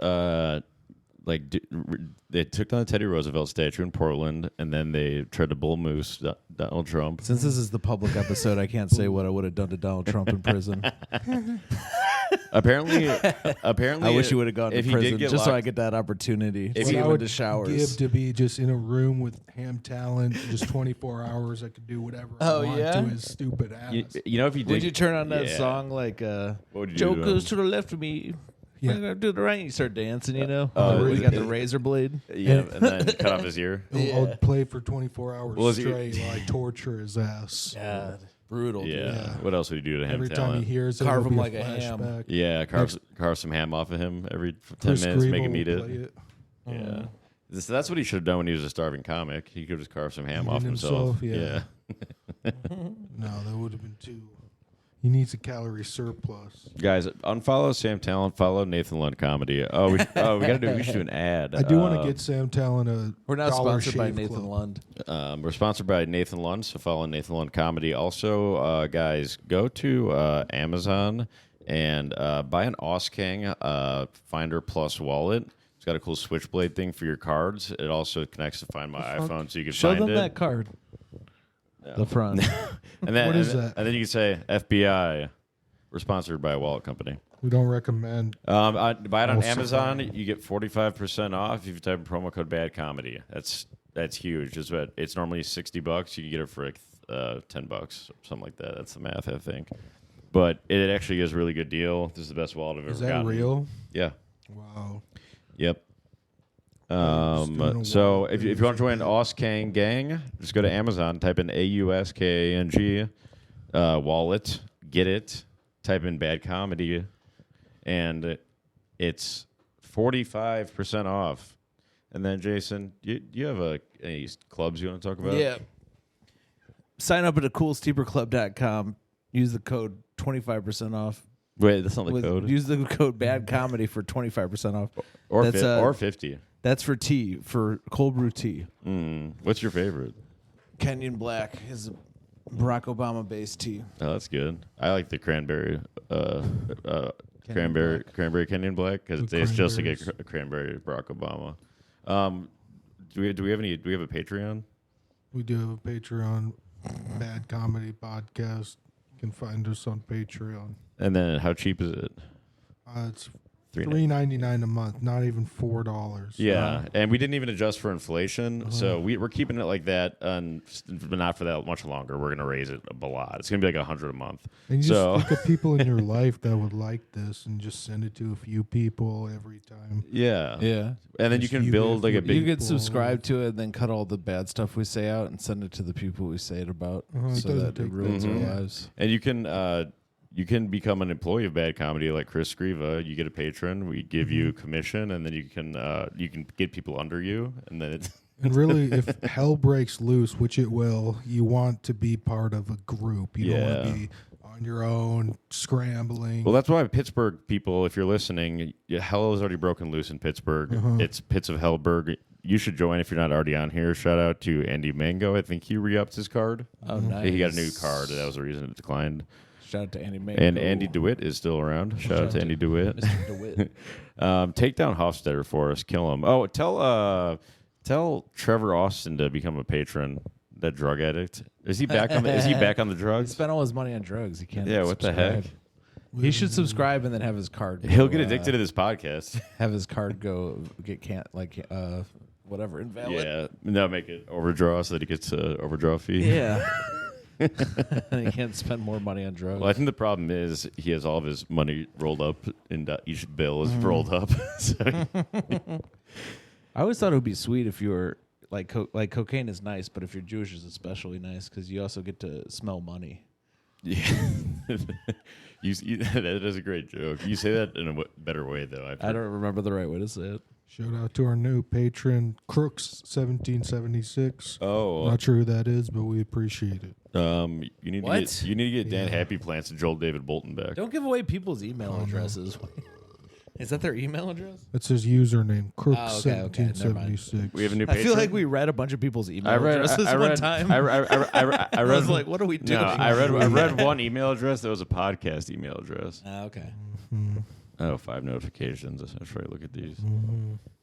they took down the Teddy Roosevelt statue in Portland, and then they tried to bull moose Donald Trump. Since this is the public episode, I can't say what I would have done to Donald Trump in prison. Apparently, I wish he would have gone to if he did prison get just so I locked- get that opportunity. If to he see I him in would the showers. give to be just in a room with Ham Talent, just 24 hours. I could do whatever Oh, I want yeah? to his stupid ass. you know if he did, Would you turn on that Yeah. song like What would you Joe do to goes him? to the left of me, Yeah. I'm gonna do the right. You start dancing, you know. Oh, We got the razor blade. Yeah, and then cut off his ear. I'll play for 24 hours Well, is he- straight while I torture his ass. God, brutal. Yeah. dude. Yeah. What else would you do to him? Every time Talent? he hears it, Carve it'll him be like a ham. flashback. Yeah, carve some ham off of him every 10 Chris minutes, make Grable him will eat it. play it. Yeah. That's what he should have done when he was a starving comic. He could just carve some ham off Eating himself. himself, yeah. No, that would have been too. He needs a calorie surplus. Guys, unfollow Sam Talent, follow Nathan Lund Comedy. We should do an ad. I do want to get Sam Talent a. We're not Dollar sponsored by Shave Nathan Club. Lund. We're sponsored by Nathan Lund, so follow Nathan Lund Comedy. Also, guys, go to Amazon and buy an OSKang Finder Plus wallet. It's got a cool switchblade thing for your cards. It also connects to Find My iPhone, so you can Show find them it. that card. The front. And then, What is and that? then you can say FBI We're sponsored by a wallet company. We don't recommend. Buy it on Also Amazon. fine. You get 45% off if you type in promo code Bad Comedy. That's huge. It's normally $60. You can get it for like $10, something like that. That's the math, I think. But it actually is a really good deal. This is the best wallet I've ever Is that gotten. real? Yeah. Wow. Yep. doing a So wallet if you want to join Auskang Gang, just go to Amazon, type in AUSKANG, wallet, get it, type in Bad Comedy, and it's 45% off. And then, Jason, you have any clubs you want to talk about? Yeah. Sign up at coolsteeperclub.com. Use the code 25% off. Wait, that's not the code. Use the code Bad Comedy for 25% off. Or That's, or 50. That's for tea, for cold brew tea. What's your favorite? Kenyan Black is Barack Obama based tea. Oh, that's good. I like the cranberry Kenyan Black because The it's just like cranberries. a cranberry Barack Obama. Do we have a Patreon? We do have a Patreon, Bad Comedy Podcast. You can find us on Patreon. And then how cheap is it? It's $3.99 a month, not even $4. Yeah, and we didn't even adjust for inflation, so we're keeping it like that, but not for that much longer. We're gonna raise it a lot. It's gonna be like $100 a month. And you So just think of people in your life that would like this, and just send it to a few people every time. yeah, Yeah. and then you Just can you build like a if big. You could people- subscribe to it and then cut all the bad stuff we say out and send it to the people we say it about It so doesn't that it take ruins that our long. lives. And you can become an employee of Bad Comedy like Chris Scriva. You get a patron. We give you commission, and then you can get people under you, and then it's And really, if hell breaks loose, which it will, you want to be part of a group. You don't want to be on your own, scrambling. well. That's why Pittsburgh people, if you're listening, hell has already broken loose in Pittsburgh. It's Pits of Hellburg. You should join if you're not already on here. Shout out to Andy Mango. I think he re-upped his card. Oh, nice. He got a new card. That was the reason it declined. Shout out to Andy May. And Andy DeWitt is still around. Shout out to Andy DeWitt. Mr. DeWitt. Take down Hofstetter for us. Kill him. Oh, tell Trevor Austin to become a patron. That drug addict. Is he back on the? Is he back on the He drugs? spent all his money on drugs. He can't. Yeah. What the heck? subscribe. He should subscribe and then have his card. He'll go, get addicted to this podcast. Have his card go whatever invalid. Yeah. No, make it overdraw so that he gets a overdraw fee. Yeah. And he can't spend more money on drugs. Well, I think the problem is he has all of his money rolled up, and each bill is rolled up. So, I always thought it would be sweet if you were like cocaine is nice, but if you're Jewish, it's especially nice because you also get to smell money. yeah. That is a great joke. You say that in a better way, though. I don't remember the right way to say it. Shout out to our new patron, Crooks1776. Oh, Not sure who that is, but we appreciate it. you need What? to get Dan Happy Plants and Joel David Bolton back. Don't give away people's email addresses. Is that their email address? That's his username, okay, never mind. Crooks1776. We have a new I patron. feel like we read a bunch of people's email I read addresses one time. I read was like, what are we doing? No, I read one email address that was a podcast email address. Okay. Oh, 5 notifications. I should probably look at these.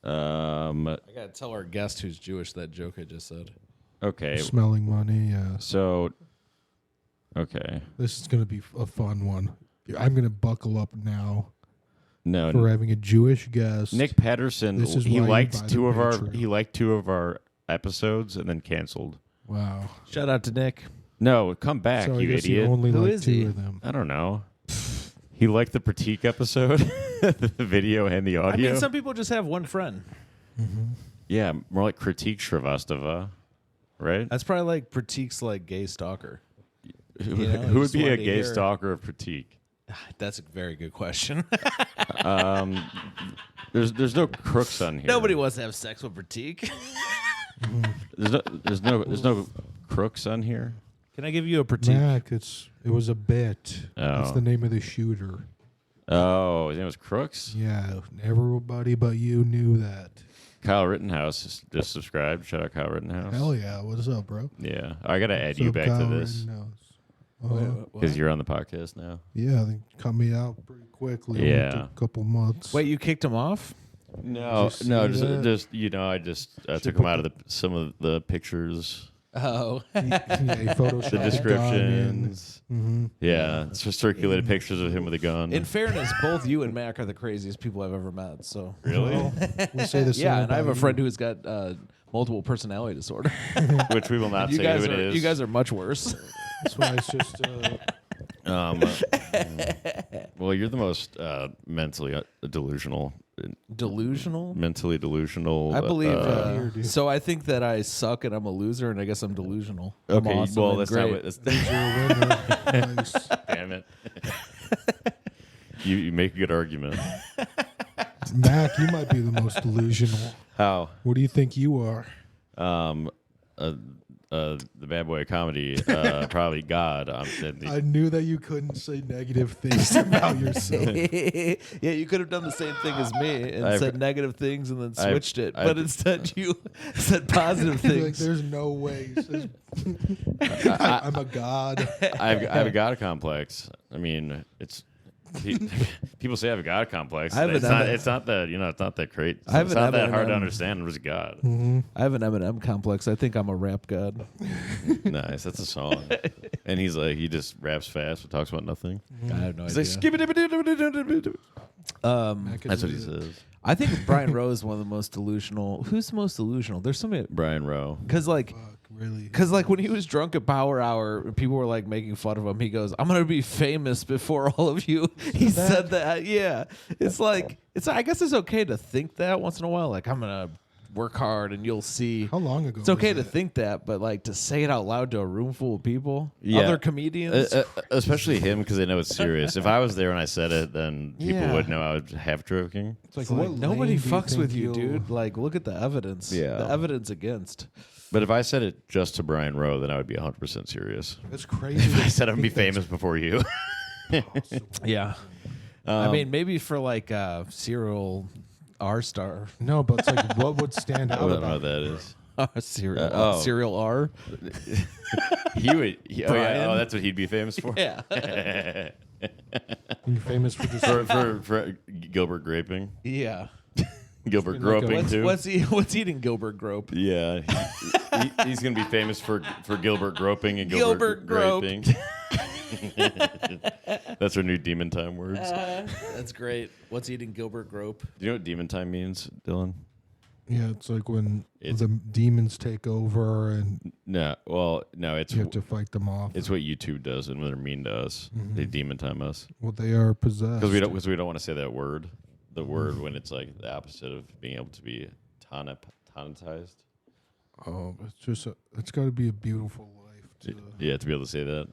I gotta tell our guest who's Jewish that joke I just said. Okay. Smelling money, yeah. So, okay. This is going to be a fun one. I'm going to buckle up now No, for having a Jewish guest. Nick Patterson. This is He why you buy liked the two of our. Patreon. He liked 2 of our episodes and then canceled. Wow. Shout out to Nick. No, come back, So I you guess you idiot. only Who like is 2 he? of them. I don't know. He liked the Pratik episode, the video and the I audio. mean, some people just have one friend. Yeah, more like Kritik Shrivastava, right? That's probably like Pratik's like gay stalker. Who, you know, who would just be a wanted to gay hear- stalker of Pratik? That's a very good question. There's no crooks on here. Nobody wants to have sex with Pratik. There's no crooks on here. Can I give you a Pratik? Mack, it was a bit. Oh. It's the name of the shooter. Oh, his name was Crooks. Yeah, everybody but you knew that. Kyle Rittenhouse just subscribed. Shout out Kyle Rittenhouse. Hell yeah. What's up, bro? Yeah, I gotta add What's you up, back to Kyle this Rittenhouse? because you're on the podcast now. Yeah, they cut me out pretty quickly. Yeah. It took a couple months. Wait, you kicked him off? No, Did you no, see that? just I just took him out of some of the pictures. Oh. He photoshopped The descriptions. Mm-hmm. Yeah, it's just circulated pictures of him with a gun. In fairness, both you and Mack are the craziest people I've ever met. So Really? We'll say the same. yeah, and I have a about friend you. who's got multiple personality disorder. Which we will not you say guys who it are is. you guys are much worse. That's why it's just. Well, you're the most mentally delusional. Delusional. Mentally delusional. I believe. dude. So I think that I suck and I'm a loser, and I guess I'm delusional. I'm Okay, awesome well, and that's great. not what. That's, You're a winner. Nice. damn it. You make a good argument. Mac, you might be the most delusional. How? What do you think you are? The bad boy of comedy, probably God. I knew that you couldn't say negative things about yourself. Yeah, you could have done the same thing as me and I've- said negative things and then I've- switched it, I've- but instead you said positive Like, things. there's no way. He says, I'm a god. I have a God complex. I mean, it's people say I have a God complex. I have It's an not. M- It's not that. It's not that great. I have It's an not that hard to M&M. understand. I'm just God. I have an Eminem complex. I think I'm a rap god. Nice. That's a song. And he's like, he just raps fast, but talks about nothing. I have no He's idea. like, skip it. Mac That's is what he a- says. I think Brian Rowe is one of the most delusional. Who's the most delusional? There's somebody Brian Rowe. because like. Fuck, really? Because like when he was drunk at Power Hour, people were like making fun of him. He goes, "I'm gonna be famous before all of you." He said that. Yeah, it's like I guess it's okay to think that once in a while. Like I'm gonna work hard and you'll see. How long ago? It's okay was to that? think that, but like to say it out loud to a room full of people, Yeah. other comedians. Especially him because they know it's serious. If I was there and I said it, then people Yeah. would know I was half joking. It's like, It's like, what nobody lane do fucks think with you, you'll- dude. Like, look at the evidence. Yeah. The evidence against. But if I said it just to Brian Rowe, then I would be 100% serious. That's crazy. If I said I'm gonna be famous before you. Yeah. I mean, maybe for like serial R star. No, but it's like, what would stand I out don't know about what that is. Serial serial R. He would. Oh, yeah. Brian? Oh, that's what he'd be famous for. Yeah. You're famous for just for Gilbert graping. Yeah. Gilbert been like a- groping too. What's eating Gilbert Grope? Yeah, he's gonna be famous for Gilbert groping and Gilbert Grope. graping. That's our new demon time words. That's great. What's eating Gilbert Grope? Do you know what demon time means, Dylan? yeah. It's like when It's- the demons take over and No. Well, no. It's you have to fight them off. it's what YouTube does, and when they're mean to us, they demon time us Well, they are possessed. because we don't want to say that word. The word when it's like the opposite of being able to be tonetized. Oh, it's got to be a beautiful life to To be able to say that.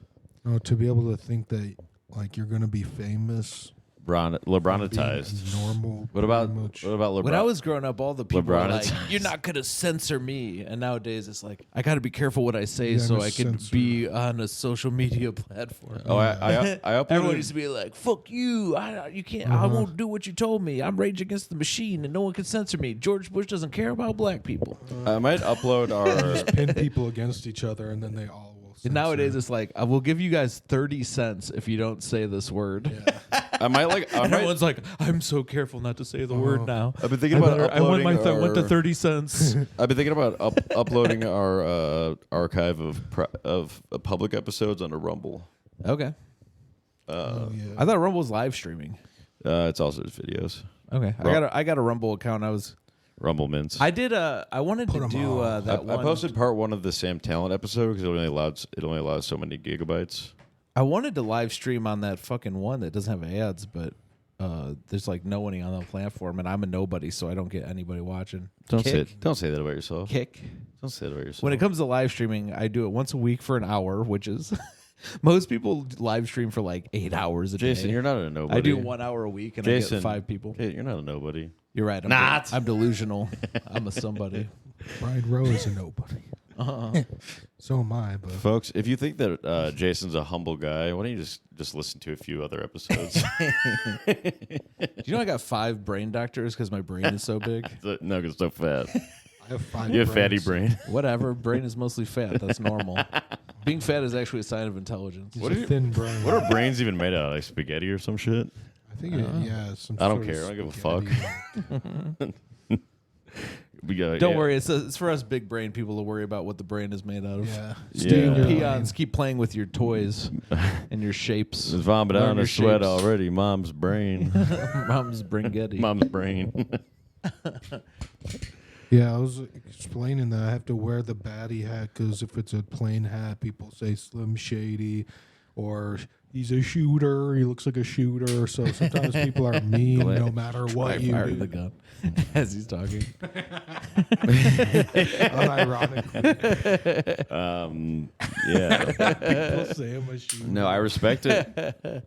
to be able to think that like you're gonna be famous. LeBronitized. Normal. What about pretty much. LeBron? When I was growing up, all the people were like, LeBronitized. "You're not gonna censor me," and nowadays it's like, "I got to be careful what I say You so gotta I can censor. be on a social media platform." Oh, I Everyone used uploaded. to be like, "Fuck you! You can't. I won't do what you told me. I'm Rage Against the Machine, and no one can censor me. George Bush doesn't care about black people." I might upload our. Pin people against each other, and then they all will. And nowadays it's like, "I will give you guys 30 cents if you don't say this word." I might like. I And might, everyone's like, "I'm so careful not to say the word now." I've been thinking about I want uploading went to our- 30 cents. I've been thinking about uploading our archive of public episodes onto Rumble. Okay. Oh, yeah. I thought Rumble was live streaming. It's also just videos. Okay. I got a Rumble account. Rumble Mints. I wanted to 'em do all. that I one. posted part 1 of the Sam Talent episode because it only allows so many gigabytes. I wanted to live stream on that fucking one that doesn't have ads, but there's like no one on the platform, and I'm a nobody, so I don't get anybody watching. Don't Kick. say that about yourself. Kick. Don't say that about yourself. When it comes to live streaming, I do it once a week for an hour, which is most people live stream for like 8 hours a Jason, day. you're not a nobody. I do 1 hour a week, and I Jason, get 5 people. Hey, you're not a nobody. You're right. I'm delusional. I'm a somebody. Brian Rowe is a nobody. So am I, but Folks, if you think that Jason's a humble guy, why don't you just listen to a few other episodes? Do you know I got 5 brain doctors because my brain is so big? No, because so fat. I have 5 You have fatty brains. brain. Whatever. Brain is mostly fat. That's normal. Being fat is actually a sign of intelligence. He's What a are you- thin brain. What are brains even made out of? Like spaghetti or some shit? I think, some I don't sort of care. I don't give a fuck. spaghetti. Don't worry, it's for us big brain people to worry about what the brain is made out of. Yeah. Stay in your Yeah. peons. Keep playing with your toys and your shapes. There's vomit Learn on your her sweat shapes. already. Mom's brain. Mom's bringetti. Mom's brain. Yeah, I was explaining that I have to wear the baddie hat because if it's a plain hat, people say Slim Shady or he's a shooter. He looks like a shooter. So sometimes people are mean no matter what you Fire do. the gun as he's talking. Unironically. Yeah. People say I'm a shooter. No, I respected. God,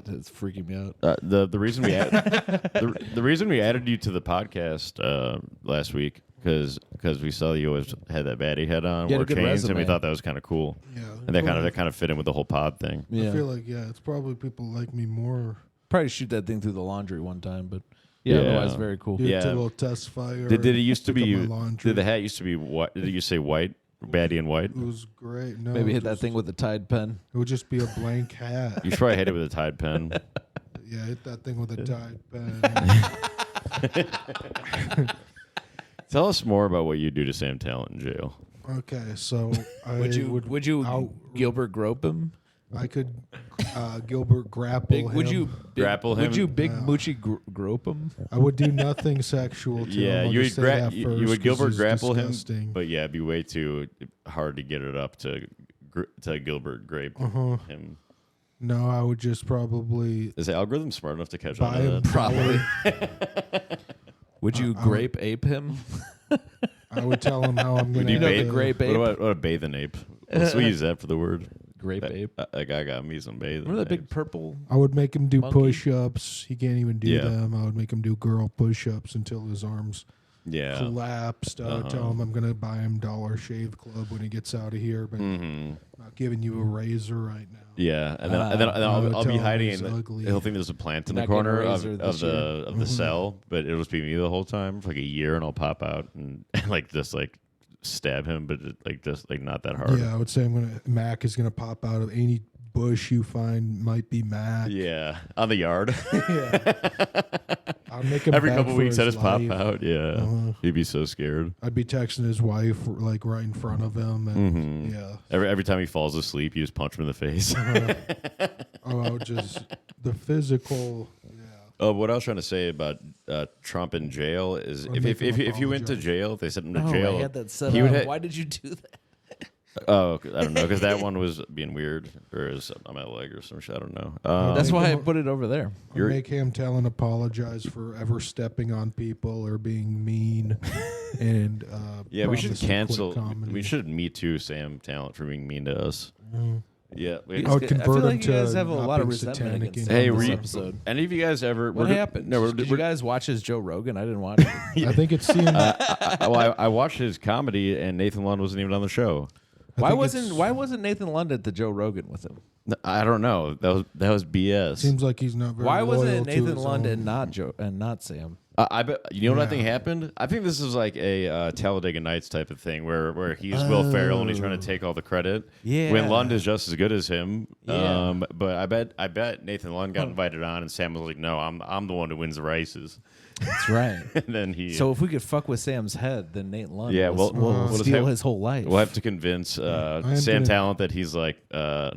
it's freaking me out. The reason we the reason we added you to the podcast last week because we saw you always had that baddie head on, You had wore a good chains, and we resume. thought that was kind of cool. Yeah, And that kind of fit in with the whole pod thing. Yeah. I feel like it's probably people like me more. Probably shoot that thing through the laundry one time, but yeah, Yeah. otherwise very cool. Did Yeah. a little test fire. Did it used to pick up be? my laundry. Did the hat used to be white? Did you say white, baddie and white? It was great. No, Maybe hit that just- thing with a Tide pen. It would just be a blank hat. You should probably hit it with a Tide pen. Yeah, hit that thing with a Tide pen. Tell us more about what you do to Sam Talent in jail. Okay, so I Would you out- Gilbert grope him? I could Gilbert grapple him. Would you Grapple him? Would you big moochie grope him? I would do nothing sexual to Yeah, him. I'll you just would say that you first would 'cause Gilbert he's grapple disgusting. him, but yeah, it'd be way too hard to get it up to Gilbert grape him. No, I would just probably Is the algorithm smart enough to catch on buy to him. that? Probably. Would you I would- grape ape him? I would tell him how I'm Would gonna. you know bathe the grape ape? What about bathe an ape? Let's we use that for the word. Grape ape. That guy got me some bathing. Remember that big apes. purple? I would make him do Monkey. push-ups. He can't even do Yeah. them. I would make him do girl push-ups until his arms Yeah. collapsed. I would tell him I'm gonna buy him Dollar Shave Club when he gets out of here, but Mm-hmm. not giving you a razor right now. Yeah, and then, I would I'll be tell him hiding he's in the, ugly. he'll think there's a plant in the Not getting a corner razor of this year. the cell, but it'll just be me the whole time for like a year, and I'll pop out and like just like stab him, but just not that hard. Yeah, I would say Mack is gonna pop out of any bush you find might be Mack. Yeah, on the yard. I'd make him Every beg couple for weeks, I his just pop life. out. Yeah, he'd be so scared. I'd be texting his wife like right in front of him, and yeah. Every time he falls asleep, you just punch him in the face. Oh, I would just the physical. Yeah. Oh, what I was trying to say about Trump in jail is Or if make him you went to apologize. jail, if they sent him to Oh, jail. I had that set he would up. ha- Why did you do that? Oh, I don't know, because that one was being weird, or is on my leg or some shit. I don't know. That's why I him- put it over there. Or make him tell and apologize for ever stepping on people or being mean. And yeah, we should promise to quit cancel. comedy. We should Me Too Sam Talent for being mean to us. Yeah. we- I would I feel convert him like you to guys have a not lot of being resentment satanic against in Hey, him were this you, episode. any of you guys ever? What happened? No, Did you guys watch his Joe Rogan? I didn't watch it. I think it seemed. I watched his comedy, and Nathan Lund wasn't even on the show. Why think it's- wasn't Nathan Lund at the Joe Rogan with him? I don't know. That was BS. Seems like he's not very. Why wasn't loyal it to Nathan his Lund own- and not Joe and not Sam? I bet you know what I think Yeah. happened. I think this is like a Talladega Nights type of thing where he's Will Ferrell and he's trying to take all the credit. Yeah. When Lund is just as good as him. Yeah. But I bet Nathan Lund got invited on, and Sam was like, "No, I'm the one who wins the races." That's right. And then he. So if we could fuck with Sam's head, then Nate Lund Yeah, will we'll just steal have- his whole life. we'll have to convince am Sam gonna- Talent that he's like a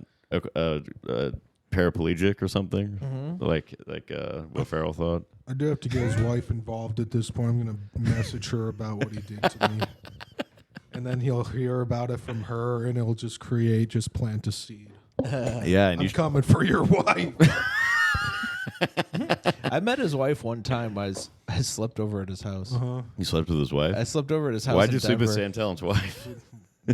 paraplegic or something, like Will Ferrell thought. I do have to get his wife involved at this point. I'm going to message her about what he did to me. And then he'll hear about it from her, and it'll just plant a seed. Yeah, and I'm coming for your wife. I met his wife one time. I slept over at his house. he slept with his wife. I slept over at his house. Why'd in you sleep with Denver. Sam Talent's wife?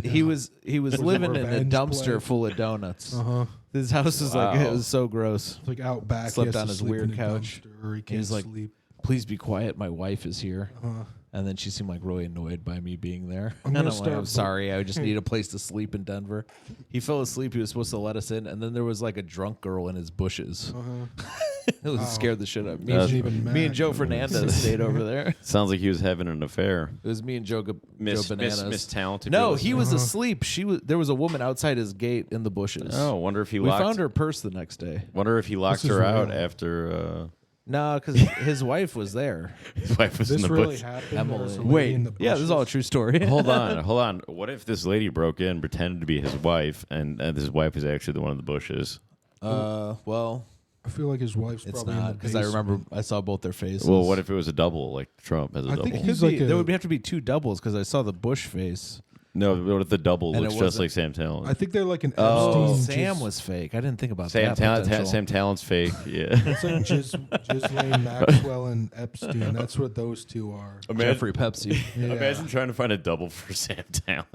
He was living in a revenge dumpster play? full of donuts. Uh-huh. His house is like Wow. it was so gross. It's like out back. Slept he has on to his sleep weird in a couch. dumpster, or he He can't was like, sleep. "Please be quiet. My wife is here." Uh-huh. And then she seemed like really annoyed by me being there. I'm And gonna I'm like, start I'm sorry. I just need a place to sleep in Denver. He fell asleep. He was supposed to let us in, and then there was like a drunk girl in his bushes. It was scared the shit out of me. Wasn't even Me and mad. Joe Fernandez stayed over there. Sounds like he was having an affair. It was me and Joe Bananas. Miss Talented. No, girls. he was asleep. There was a woman outside his gate in the bushes. Oh, wonder if he we locked. found her purse the next day. Wonder if he locked This is her out real. after. No, because his wife was there. His wife was in This the really bush. happened. Emily. There was a lady Wait, in the yeah, this is all a bushes. true story. Hold on. What if this lady broke in, pretended to be his wife, and his wife is actually the one in the bushes? Well, I feel like his wife's it's probably not because I remember I saw both their faces. Well, what if it was a double, like Trump has a I double? think Could he's be- like a- there would have to be two doubles because I saw the Bush face. No, what if the double And looks it just wasn't- like Sam Talent? I think they're like an Oh. Epstein. Sam was fake. I didn't think about Sam that. Talent, potential. Sam Talent's fake. Yeah. It's like Ghislaine Maxwell and Epstein. That's what those two are. Jeffrey Pepsi. Yeah. Imagine trying to find a double for Sam Talent.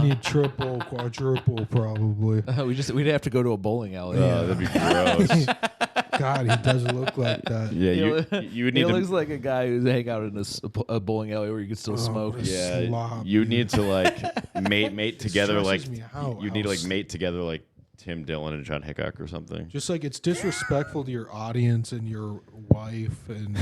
You need triple, quadruple, probably. We'd have to go to a bowling alley. That'd be gross. God, he does look like that. Yeah, you would need He to. looks like a guy who's hang out in a bowling alley where you can still smoke. what a Yeah, slob, you dude. need to like mate together like stresses me out you need to how like mate together like Tim Dillon and John Hickok or something. Just like it's disrespectful to your audience and your wife and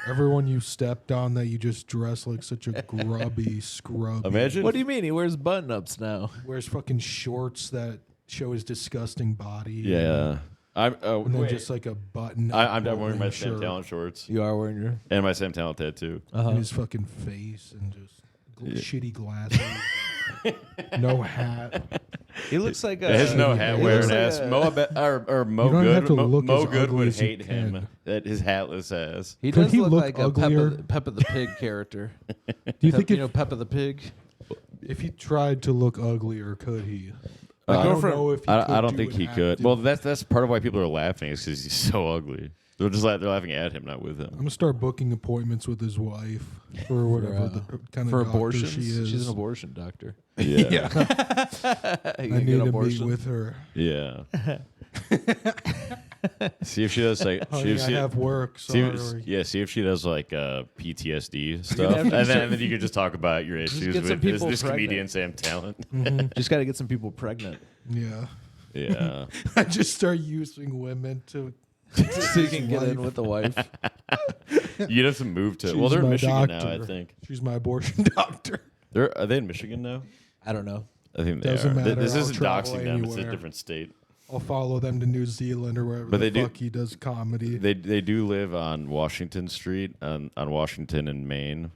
everyone you stepped on that you just dress like such a grubby scrub. Imagine What do you mean? He wears button-ups now. Wears fucking shorts that show his disgusting body. Yeah. I'm And then wait. just like a button. I'm wearing my Sam shirt Talent shorts You are wearing your... and my Sam Talent tattoo. in his fucking face and just shitty glasses. No hat. He looks like a... His no hat he wearing looks ass. Mo You don't Good. have to look Mo as Good ugly would as you hate can. him. That his hatless ass. He Could does he look look like uglier? a Peppa the Pig character. Do you think you know Peppa the Pig? if he tried to look uglier, could he? I I don't don't know if he I could don't do think an he could. active- Well, that's part of why people are laughing is because he's so ugly. They're laughing at him, not with I'm him. gonna start booking appointments with his wife for whatever the kind of For doctor abortions? she is. She's an abortion doctor. Yeah. I need to meet with her. Yeah. See if she does like Honey, I have work. see Sorry. if she does like PTSD stuff, have to and then you could just talk about your issues get some with people this pregnant. comedian Sam Talent. Just got to get some people pregnant. Yeah. Yeah. I just start using women to. So you can get in with the wife. You'd have to move to. She's Well, they're in my Michigan doctor. now, I think. She's my abortion doctor. Are they in Michigan now? I don't know. I think they Doesn't are. matter, This I'll isn't travel doxing them. It's a anywhere. different state. I'll follow them to New Zealand or wherever But the they do- fuck he does comedy. They do live on Washington Street on Washington and Main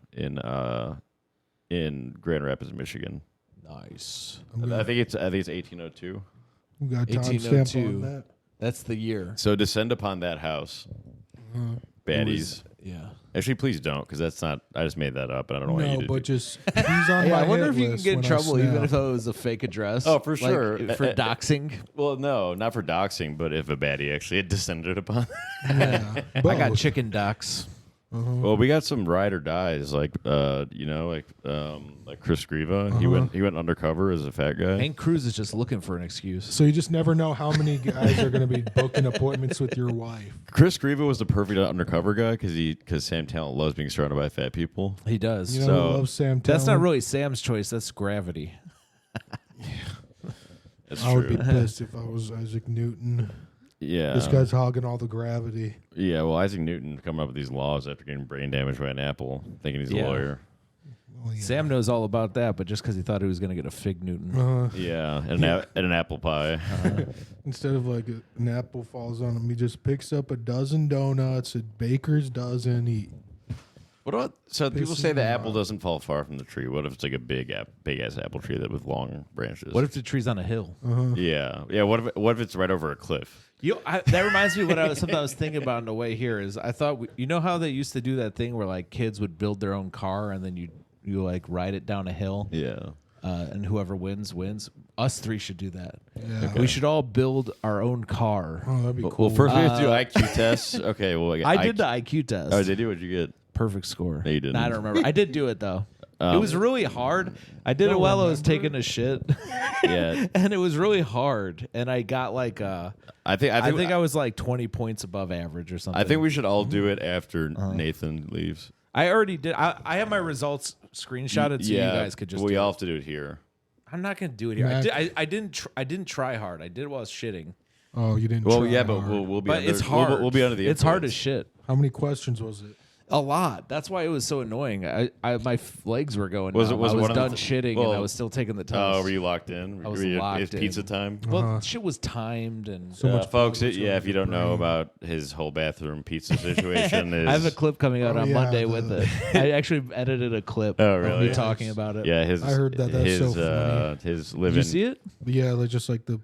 in Grand Rapids, Michigan. Nice. I think it's 1802. We got timestamp 1802. on that. That's the year. So descend upon that house, baddies. Yeah. Actually, please don't, because that's not. I just made that up, and I don't know why you No, did. but just he's on Yeah, my I wonder hit if you can list get in when I trouble even snap. if it was a fake address. Oh, for Like, sure. for doxing. Well, no, not for doxing, but if a baddie actually had descended upon. Yeah, I got both. chicken dox. Well, we got some ride or dies, like like Chris Grieva. He went undercover as a fat guy. Hank Cruz is just looking for an excuse. So you just never know how many guys are going to be booking appointments with your wife. Chris Grieva was the perfect undercover guy because Sam Talent loves being surrounded by fat people. He does. You know, So- who loves Sam That's not Talent? really Sam's choice. That's gravity. That's I would be true. pissed if I was Isaac Newton. Yeah. This guy's hogging all the gravity. Yeah, well, Isaac Newton coming up with these laws after getting brain damage by an apple, thinking he's Yeah. a lawyer. Well, yeah. Sam knows all about that, but just because he thought he was going to get a fig Newton. Yeah, and an apple pie. Instead of like an apple falls on him, he just picks up a dozen donuts, a baker's dozen. What about people Pisses say the me apple off. doesn't fall far from the tree? What if it's like a big ass apple tree that with long branches? What if the tree's on a hill? Yeah. What if it's right over a cliff? That reminds me of something I was thinking about on the way here. Is I thought you know how they used to do that thing where like kids would build their own car and then you like ride it down a hill. Yeah. And whoever wins. Us three should do that. Yeah. We should all build our own car. Oh, that'd be cool. Well, first we have to do IQ tests. Okay. Well, I did the IQ test. Oh, did you? What'd you get? Perfect score. No, you didn't. I don't remember. I did do it though. It was really hard. I did it while I was taking a shit. Yeah. And it was really hard. And I got like I think I was like 20 points above average or something. I think we should all do it after Nathan leaves. I already did. I have my results screenshotted, so you guys could just. We do all it. have to do it here. I'm not gonna do it here. Mac- I didn't try hard. I did it while I was shitting. Oh, you didn't. Well, try yeah, but hard. we'll be. But under, it's hard. We'll be under the. It's hard as influence. shit. How many questions was it? A lot. That's why it was so annoying. My legs were going. Was numb. it? Was I was one done of the, shitting, well, and I was still taking the test. Oh, were you locked in? I was Were you, locked it's pizza in. time. Well, shit was timed and. So much Folks, blood was if you don't know brain. about his whole bathroom pizza situation, is I have a clip coming out Oh, on yeah, Monday with it. I actually edited a clip. Oh, of really? me talking about it. yeah, his. I heard that. That's his so funny. his Did living. you see it Yeah, like just like the.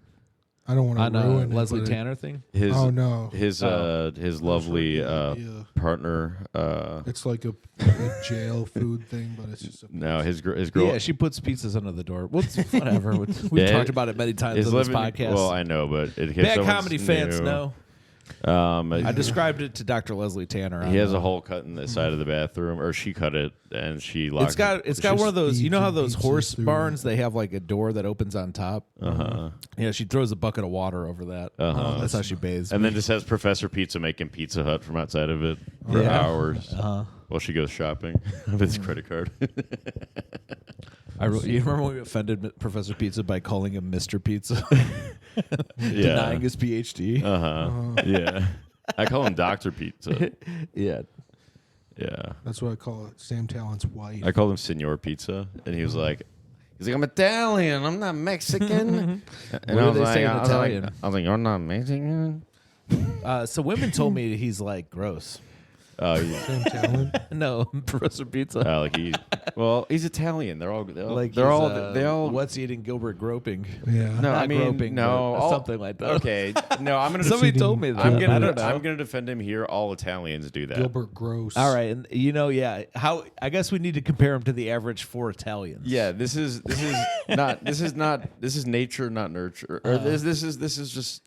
I don't want on to ruin it, Leslie but Tanner thing? His Oh no. his Oh. his lovely Yeah. partner. It's like a jail food thing, but it's just a No, his girl. Yeah, she puts pizzas under the door. Well, it's whatever. We've Yeah, talked about it many times his on this living. podcast. Well, I know, but it Bad comedy fans know. I I described it to Dr. Leslie Tanner. He has a hole cut in the side of the bathroom, or she cut it, and she locked. It's got one of those. You know how those Feeds horse through barns they have like a door that opens on top. Uh-huh. Yeah, she throws a bucket of water over that. Uh-huh. That's how she bathes. And then just has Professor Pizza making Pizza Hut from outside of it for Yeah. hours while she goes shopping with his credit card. You remember when we offended Professor Pizza by calling him Mr. Pizza, Yeah. denying his PhD? Yeah. I call him Dr. Pizza. Yeah. Yeah. That's what I call it. Sam Talent's wife. I called him Senor Pizza, and he was like, I'm Italian. I'm not Mexican. And What do they say in I Italian? was like, you're not Mexican? So women told me he's like gross. Oh, yeah. Sam Talent. No, Professor Pizza. Like he's Italian. They're all Like they're he's, all they all. What's eating Gilbert groping? Yeah. No, Not I mean groping, no, but all- something like that. Okay, no, I'm gonna. Somebody Proceeding- told me that. I'm I gonna. don't know. I'm gonna defend him here. All Italians do that. Gilbert Gross. All right, and yeah. How I guess we need to compare him to the average 4 Italians. Yeah, this is nature, not nurture. Or this is just.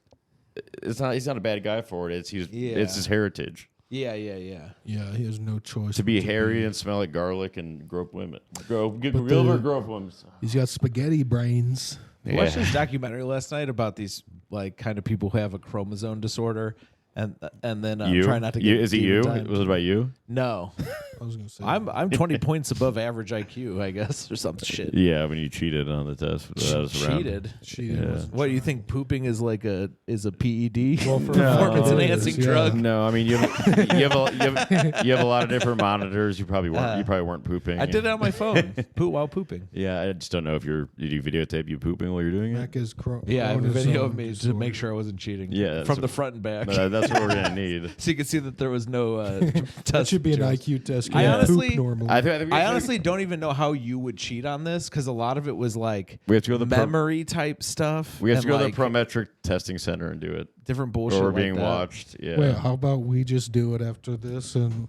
It's not. He's not a bad guy for it. It's his heritage Yeah. Yeah, he has no choice. to be but hairy and smell like garlic and grope women. Gilbert the- grope women. He's got spaghetti brains. I watched this documentary last night about these like kind of people who have a chromosome disorder, and then You try not to you get is it you? demonetized. Was it about you? No, I was gonna say. I'm 20 points above average IQ, I guess, or some shit. Yeah, when you cheated on the test. That was around. Cheated. Yeah. What do you think? Pooping is like a PED? Well, for performance no, enhancing yeah. drug. No, I mean you have a lot of different monitors. You probably weren't pooping. I did it on my phone. While pooping. Yeah, I just don't know if did you videotape you pooping while you're doing it? Mack is Yeah, I have a video of me to disorder. make sure I wasn't cheating. Yeah, that's from the what- front and back. That's what we're gonna need. So you can see that there was no test. That should be an jobs. IQ test. I You honestly- poop normally. I honestly don't even know how you would cheat on this because a lot of it was like We have to go to the memory type stuff. We have to and, go like, to the Prometric testing center and do it. different bullshit. Or we're like being that. watched. Yeah. Wait, how about we just do it after this and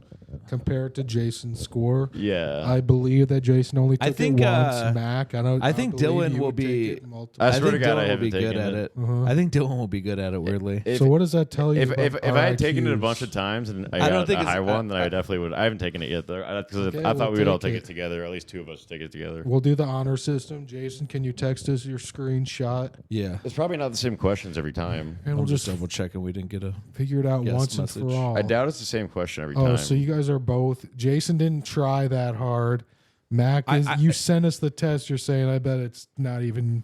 compare it to Jason's score? Yeah. I believe that Jason only took think, it once. Mac, I think believe Dylan you will would take be- it multiple- I swear to think God, I Dylan will haven't be good taken at it. it. I think Dylan will be good at it. Weirdly, If- so what does that tell you? If about I our had taken it a IQs? bunch of times and I I don't got think a it's- high one, then I definitely would. I haven't taken it yet though, because Okay, I thought we'll we would all take take it. it together. At least two of us take it together. We'll do the honor system. Jason, can you text us your screenshot? yeah. It's probably not the same questions every time. And I'm we'll just just double checking we didn't get a. figure it out guest once message. and for all. I doubt it's the same question every Oh, time. so you guys are both. Jason didn't try that hard. Mac is. You sent us the test. You're saying I bet it's not even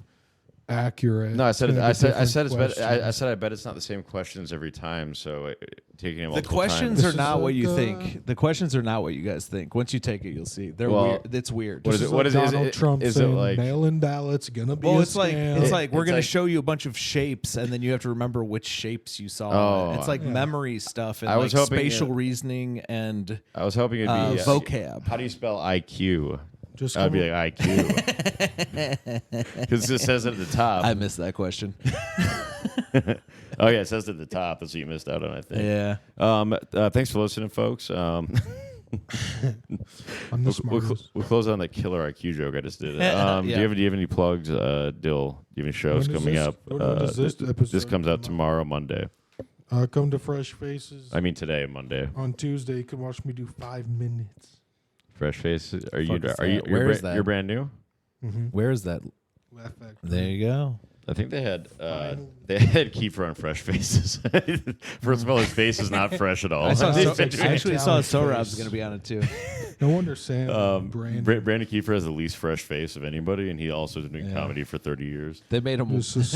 accurate. No, I said It's it. gonna I be said different it's better. I questions. said I bet it's not the same questions every time. So taking it The multiple questions times. are This not is what you like, think. The questions are not what you guys think. Once you take it, you'll see. They're Well, weird. It's weird. what is This it? What like is it? Is Donald it- Trump is it saying like- mail-in ballots gonna be Well, a it's like scam. it's like we're It's gonna like- show you a bunch of shapes, and then you have to remember which shapes you saw. Oh. It's like Yeah. memory stuff and I was like hoping spatial it- reasoning and I was hoping it'd be vocab. How do you spell IQ? Just I'd come be like IQ because it says it at the top. I missed that question. Oh yeah, it says it at the top. That's what you missed out on, I think. Yeah. Thanks for listening, folks. I'm the We'll smartest. close on that killer IQ joke I just did. Yeah. Do you have any plugs, Dill? Do you have any shows When does coming this- up? when does this episode This comes out come tomorrow, Monday. Come to Fresh Faces I mean today, Monday. on Tuesday. You can watch me do 5 minutes. Fresh Faces. Are Fuck is you? that? Where is that? You're brand new. Where is that? Laugh Factory. There you go. I think they had Kiefer on Fresh Faces. First of all, his face is not fresh at all. I Sam actually saw Talent's Sorab's face. going to be on it too. No wonder Sam Brandon. Brandon Kiefer has the least fresh face of anybody, and he also has been doing comedy for 30 years. They made him. This is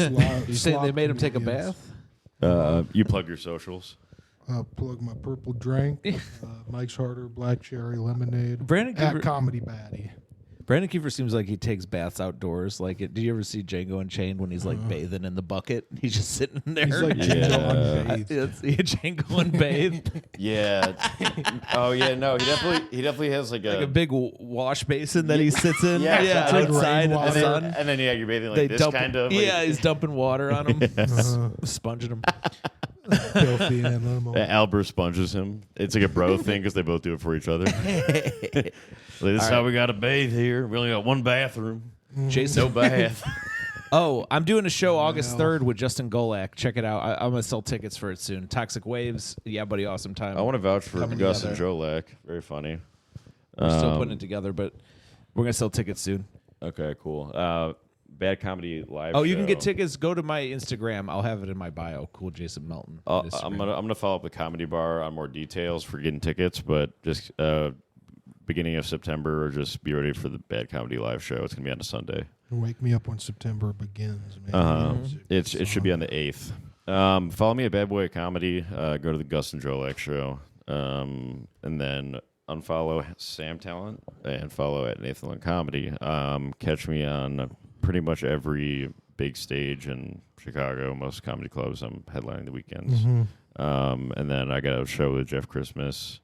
You say they made him take a bath? You plug your socials. Plug my purple drink. Mike's Harder, black cherry lemonade. Brandon at Cooper, Comedy Baddie. Brandon Kiefer seems like he takes baths outdoors. Like, did you ever see Django Unchained when he's like bathing in the bucket? He's just sitting there. He's like Django unbathed. Django unbathed. Yeah. Oh yeah. No, he definitely has like Like a big wash basin that he sits in. Yeah, it's like outside in the rainwater. sun. and then you're bathing like They this dump, kind of. Like, yeah, he's dumping water on him, sponging him. Filthy animal. Albert sponges him. It's like a bro thing because they both do it for each other. Like, this is how we got to bathe here. We only got one bathroom. Jason, No bath. Oh, I'm doing a show August 3rd with Justin Golak. Check it out. I'm gonna sell tickets for it soon. Toxic Waves. Yeah, buddy, awesome time. I want to vouch for Coming Gus together. and Jolak. Very funny. We're still putting it together, but we're gonna sell tickets soon. Okay, cool. Bad Comedy Live. Oh, you can show. get tickets. Go to my Instagram. I'll have it in my bio. Cool, Jason Melton. I'm gonna follow up with Comedy Bar on more details for getting tickets, but just beginning of September, or just be ready for the Bad Comedy Live show. It's gonna be on a Sunday. Wake me up when September begins, man. It should be on the 8th. Follow me at Bad Boy Comedy. Go to the Gus and Jolak show, and then unfollow Sam Talent and follow at Nathan Lund Comedy. Catch me on pretty much every big stage in Chicago, most comedy clubs. I'm headlining the weekends. And then I got a show with Jeff Christmas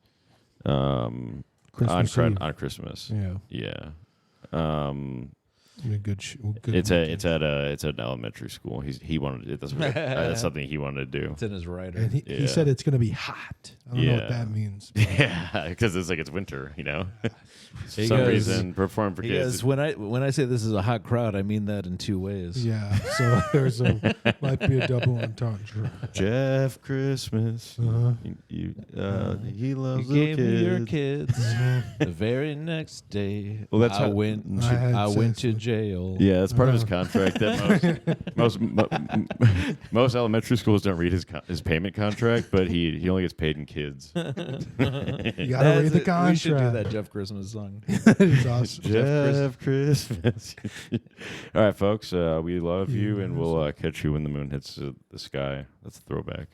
on Christmas Eve. Christmas. Yeah. Yeah. Be a good It's at an elementary school. He wanted it. That's something he wanted to do. It's in his writer. And he said it's going to be hot. I don't know what that means. Yeah, because it's winter, For He some goes- reason, perform for He kids. goes, when I say this is a hot crowd, I mean that in two ways. Yeah, so might be a double entendre. Jeff Christmas. He loves You little gave me your kids. kids. The very next day, Well, that's I how- went I had I went sex to with- jail. Yeah, that's part of his contract. That most elementary schools don't read his payment contract, but he only gets paid in kids. You gotta That's read the it. contract. We should do that Jeff Christmas song. That is awesome. Jeff Christmas. All right, folks. We love you, and we'll catch you when the moon hits the sky. That's a throwback.